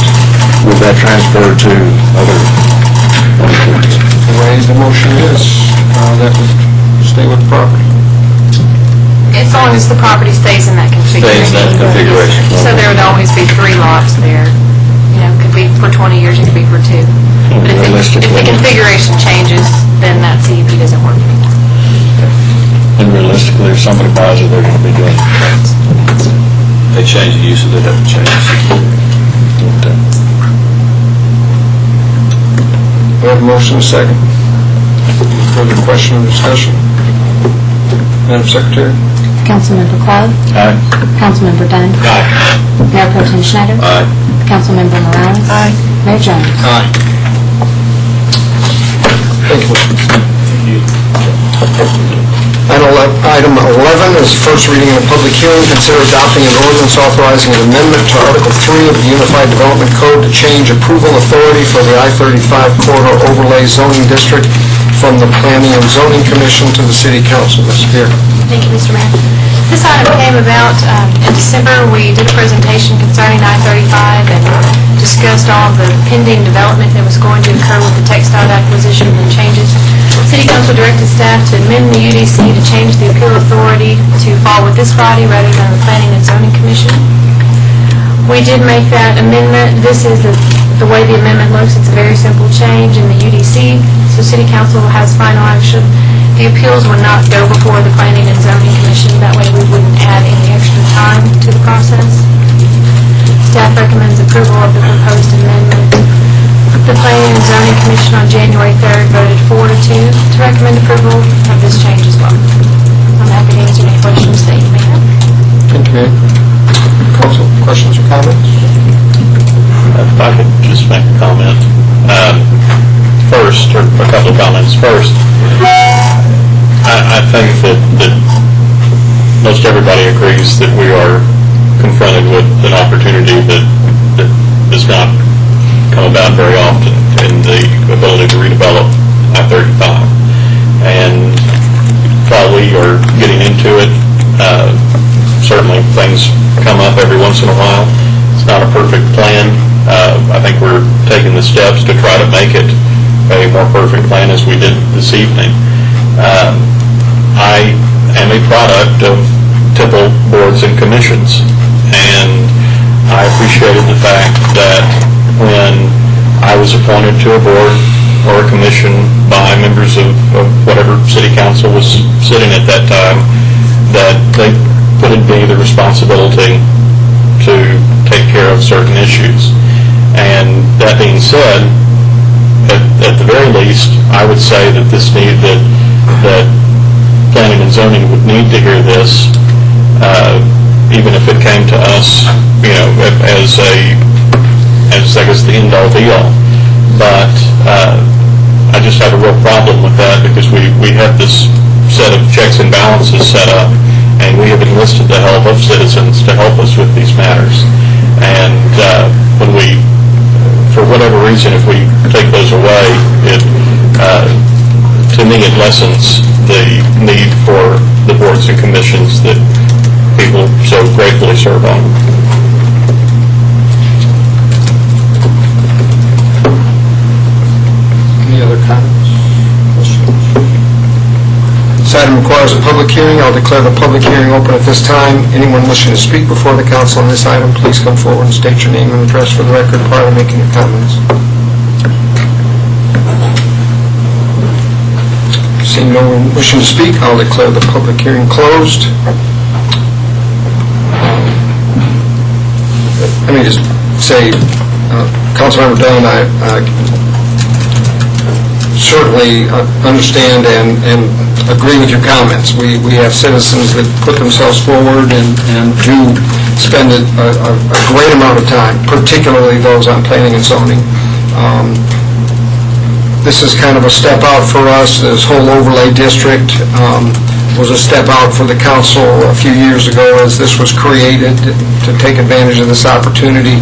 Would that transfer to other? The way the motion is, that would stay with the property. As long as the property stays in that configuration. Stays in that configuration. So there would always be 3 lots there. It could be for 20 years, it could be for 2. But if the configuration changes, then that CUP doesn't work anymore. And realistically, if somebody buys it, they're going to be doing it. They change the use of it, they have to change. We have a motion and a second. Further question or discussion? Madam Secretary? Councilmember Cloud? Aye. Councilmember Dunn? Aye. Mayor Pro Tem Schneider? Aye. Councilmember Morales? Aye. Mayor Jones? Aye. Thank you. Item 11 is first reading and a public hearing. Consider adopting an ordinance authorizing an amendment to Article 3 of the Unified Development Code to change approval authority for the I-35 corridor overlay zoning district from the Planning and Zoning Commission to the City Council. Ms. Spear. Thank you, Mr. Mayor. This item came about in December. We did a presentation concerning I-35 and discussed all of the pending development that was going to occur with the TxDOT acquisition and changes. City Council directed staff to amend the UDC to change the appeal authority to fall with this body rather than the Planning and Zoning Commission. We did make that amendment. This is the way the amendment looks. It's a very simple change in the UDC, so City Council has final action. The appeals would not go before the Planning and Zoning Commission. That way we wouldn't add any extra time to the process. Staff recommends approval of the proposed amendment. The Planning and Zoning Commission on January 3rd voted 4-2 to recommend approval of this change as well. I'm happy to answer any questions that you may have. Thank you, Mayor. Council, questions or comments? If I could just make a comment. First, or a couple of comments. First, I think that most everybody agrees that we are confronted with an opportunity that does not come about very often in the ability to redevelop I-35. And while we are getting into it, certainly things come up every once in a while. It's not a perfect plan. I think we're taking the steps to try to make it a more perfect plan as we did this evening. I am a product of Tipple boards and commissions, and I appreciated the fact that when I was appointed to a board or a commission by members of whatever city council was sitting at that time, that they put in me the responsibility to take care of certain issues. And that being said, at the very least, I would say that that Planning and Zoning would need to hear this, even if it came to us, as I guess the end-all be-all. But I just have a real problem with that because we have this set of checks and balances set up, and we have enlisted the help of citizens to help us with these matters. And when we, for whatever reason, if we take those away, to me it lessens the need for the boards and commissions that people so gratefully serve on. Any other comments? Questions? This item requires a public hearing. I'll declare the public hearing open at this time. Anyone wishing to speak before the council on this item, please come forward and state your name and address for the record prior to making your comments. Seeing no one wishing to speak, I'll declare the public hearing closed. Let me just say, Councilmember Dunn, I certainly understand and agree with your comments. We have citizens that put themselves forward and do spend a great amount of time, particularly those on planning and zoning. This is kind of a step out for us. This whole overlay district was a step out for the council a few years ago as this was created to take advantage of this opportunity.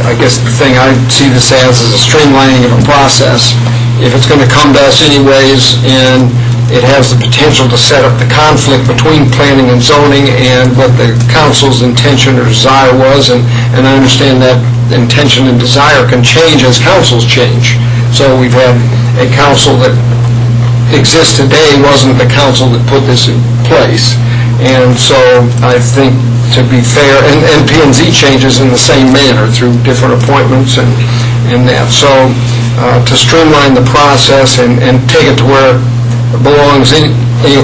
I guess the thing I see this as is a streamlining of a process. If it's going to come to us anyways, and it has the potential to set up the conflict between planning and zoning and what the council's intention or desire was, and I understand that intention and desire can change as councils change. So we've had a council that exists today wasn't the council that put this in place. And so I think, to be fair, and P&Z changes in the same manner through different appointments and that. So to streamline the process and take it to where it belongs,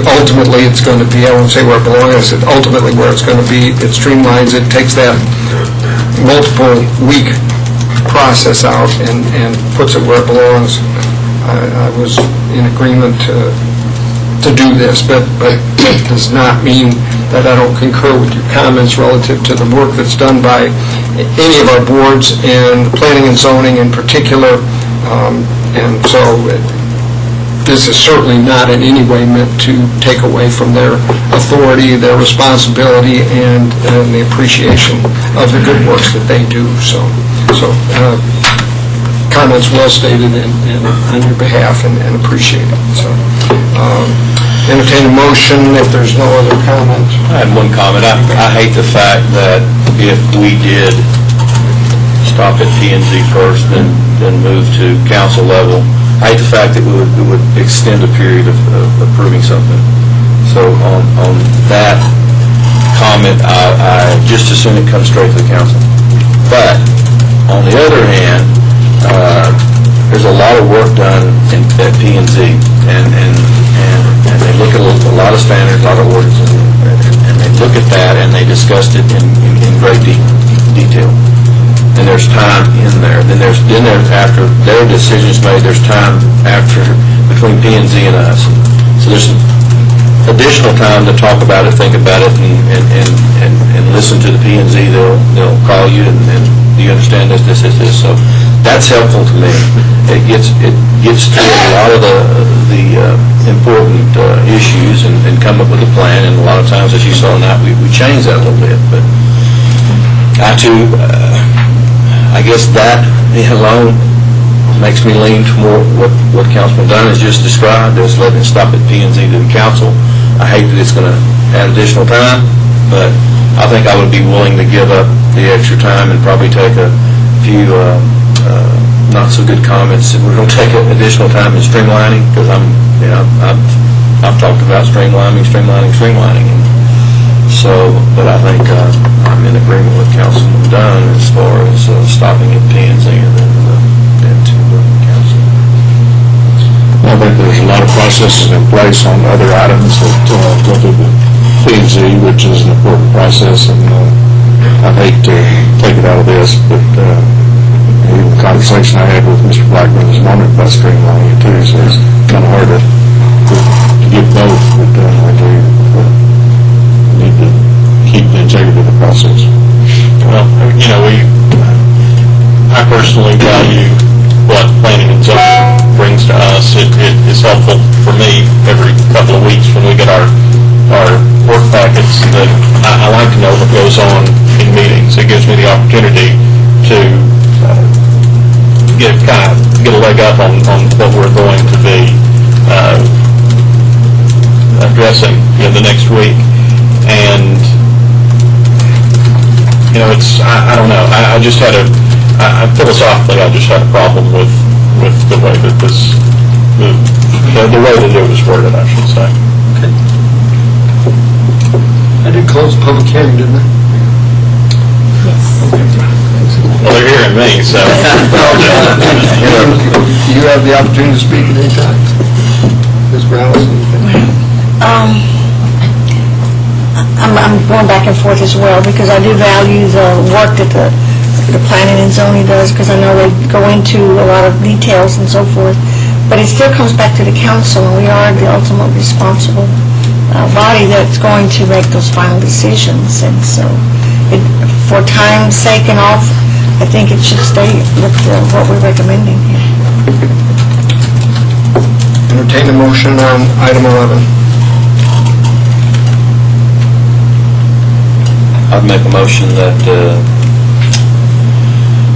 ultimately it's going to be, I won't say where it belongs, it's ultimately where it's going to be. It streamlines it, takes that multiple week process out and puts it where it belongs. I was in agreement to do this, but it does not mean that I don't concur with your comments relative to the work that's done by any of our boards and planning and zoning in particular. And so this is certainly not in any way meant to take away from their authority, their responsibility, and the appreciation of the good works that they do. So comments well stated on your behalf and appreciated. So, entertain a motion if there's no other comment. I had one comment. I hate the fact that if we did stop at P&Z first, then move to council level, I hate the fact that we would extend a period of approving something. So on that comment, I just assume it comes straight to the council. But on the other hand, there's a lot of work done at P&Z, and they look at a lot of standards, a lot of ordinances, and they look at that and they discussed it in great detail. And there's time in there. Then there's after their decision's made, there's time after between P&Z and us. So there's additional time to talk about it, think about it, and listen to the P&Z. They'll call you and do you understand this? So that's helpful to me. It gets to a lot of the important issues and come up with a plan. And a lot of times, as you saw tonight, we change that a little bit. But I guess that alone makes me lean to more what Councilman Dunn has just described as letting it stop at P&Z to the council. I hate that it's going to add additional time, but I think I would be willing to give up the extra time and probably take a few not so good comments. We're going to take additional time in streamlining because I've talked about streamlining. And so, but I think I'm in agreement with Councilman Dunn as far as stopping at P&Z and then to council. I think there's a lot of processes in place on other items that go through the P&Z, which is an important process, and I'd hate to take it out of this, but even the conversation I had with Mr. Blackman this morning about streamlining it too, so it's kind of hard to get both, but I do need to keep the integrity of the process. Well, I personally value what planning and zoning brings to us. It is helpful for me every couple of weeks when we get our work packets that I like to know what goes on in meetings. It gives me the opportunity to get a leg up on what we're going to be addressing the next week. And I don't know. I just had philosophically, I just had a problem with the way that the way that it was worded, I should say. Okay. I did close the public hearing, didn't I? Well, they're hearing me, so. You have the opportunity to speak at any time. Ms. Morales, anything? I'm going back and forth as well, because I do value the work that the planning and zoning does, because I know they go into a lot of details and so forth, but it still comes back to the council, and we are the ultimate responsible body that's going to make those final decisions. And so, for time's sake and all, I think it should stay with what we're recommending here. Entertain a motion on item 11. I'd make a motion that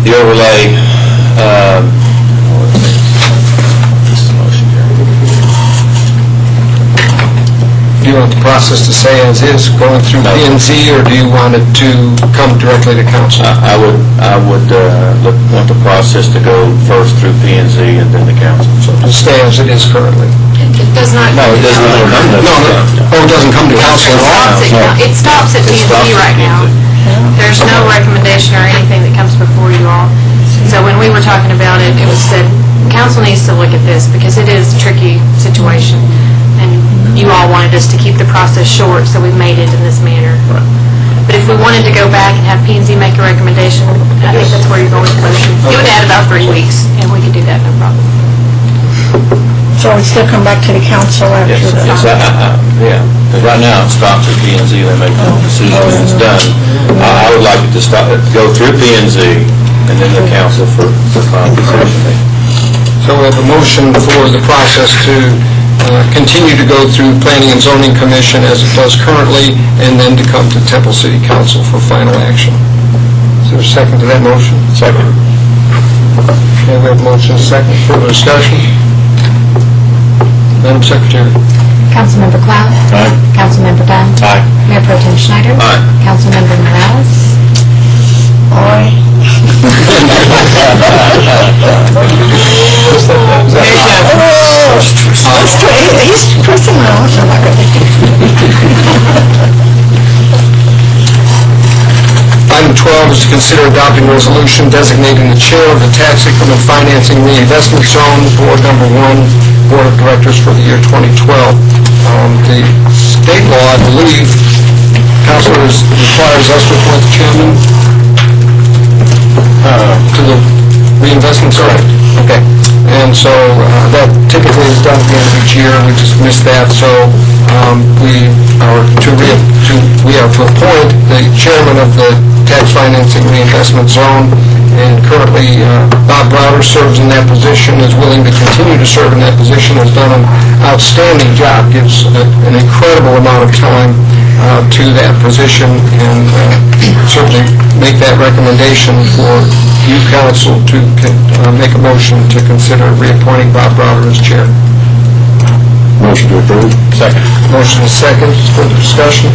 the overlay, Do you want the process to say as is, going through P&Z, or do you want it to come directly to council? I would want the process to go first through P&Z and then the council. So To stay as it is currently? It does not. No, it doesn't come to Oh, it doesn't come to council at all? It stops at P&Z right now. There's no recommendation or anything that comes before you all. So when we were talking about it, it was said, council needs to look at this because it is a tricky situation. And you all wanted us to keep the process short, so we made it in this manner. But if we wanted to go back and have P&Z make a recommendation, I think that's where you're going with the motion. It would add about 3 weeks, and we could do that, no problem. So it would still come back to the council after Yes, the... yeah. Because right now, it stops at P&Z, they make the decision, and it's done. I would like it to go through P&Z, and then the council for final decision. So So we have a motion for the process to continue to go through Planning and Zoning Commission as it does currently, and then to come to Temple City Council for final action. Is there a second to that motion? Second. Okay, we have a motion and a second. Further discussion? Madam Secretary? Councilmember Cloud? Aye. Councilmember Dunn? Aye. Mayor Pro Tem Schneider? Aye. Councilmember Morales? He's pressing my arm. Item 12 is to consider adopting a resolution designating the chair of the Tax Increment Financing Reinvestment Zone, Board Number 1, Board of Directors for the year 2012. The state law, I believe, Council requires us to appoint the chairman to the reinvestment zone. Okay. And so that typically is done at the end of each year, and we just missed that. So we are to appoint the chairman of the Tax Financing Reinvestment Zone, and currently Bob Browder serves in that position, is willing to continue to serve in that position, has done an outstanding job, gives an incredible amount of time to that position, and certainly make that recommendation for you, council, to make a motion to consider reappointing Bob Browder as chair. Motion to approve. Second. Motion is second. Further discussion?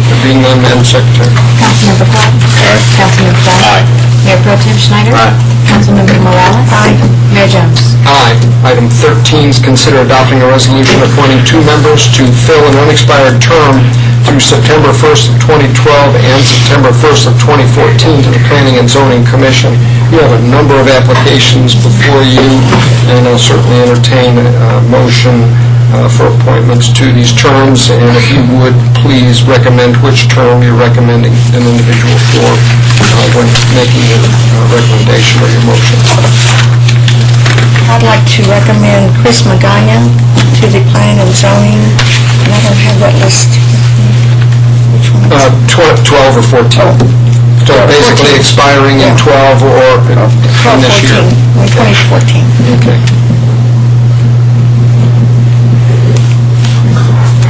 There being none, Madam Secretary. Councilmember Cloud? Aye. Councilmember Dunn? Aye. Mayor Pro Tem Schneider? Aye. Councilmember Morales? Aye. Mayor Jones? Aye. Item 13 is consider adopting a resolution appointing two members to fill an unexpired term through September 1st of 2012 and September 1st of 2014 to the Planning and Zoning Commission. You have a number of applications before you, and I'll certainly entertain a motion for appointments to these terms, and if you would, please recommend which term you're recommending an individual for when making your recommendation or your motion. I'd like to recommend Chris Magana to the Planning and Zoning, and I don't have that list. Which one? 12 or 14. So basically expiring in 12 or in this year. 2014. Okay.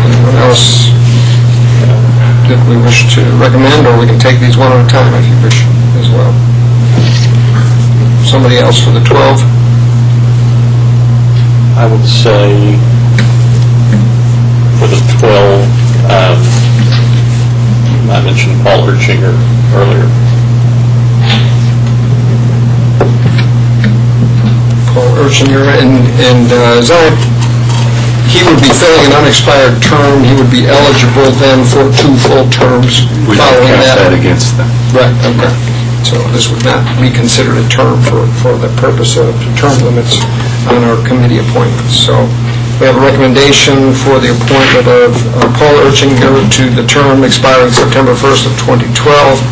Anyone else that we wish to recommend, or we can take these one at a time if you wish as well? Somebody else for the 12? I would say for the 12, I mentioned Paul Erchinger earlier. Paul Erchinger, and he would be filling an unexpired term. He would be eligible then for 2 full terms We don't following count that. that against them. Right, okay. So this would not be considered a term for the purpose of term limits on our committee appointments. So we have a recommendation for the appointment of Paul Erchinger to the term expiring September 1st of 2012,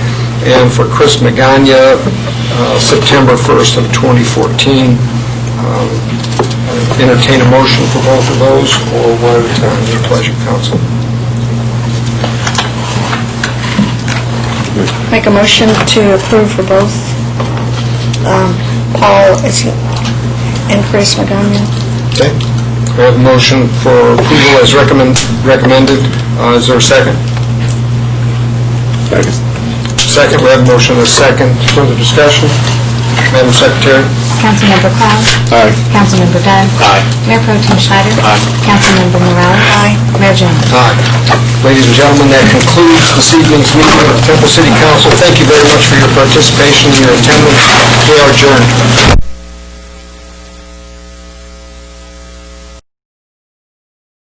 and for Chris Magana, September 1st of 2014. Entertain a motion for both of those, or one at a time, your pleasure, council. Make a motion to approve for both Paul and Chris Magana. Okay. We have a motion for approval as recommended. Is there a second? Second. We have a motion and a second. Further discussion? Madam Secretary? Councilmember Cloud? Aye. Councilmember Dunn? Aye. Mayor Pro Tem Schneider? Aye. Councilmember Morales? Aye. Mayor Jones? Aye. Ladies and gentlemen, that concludes this evening's meeting of the Temple City Council. Thank you very much for your participation and your attendance. We are adjourned.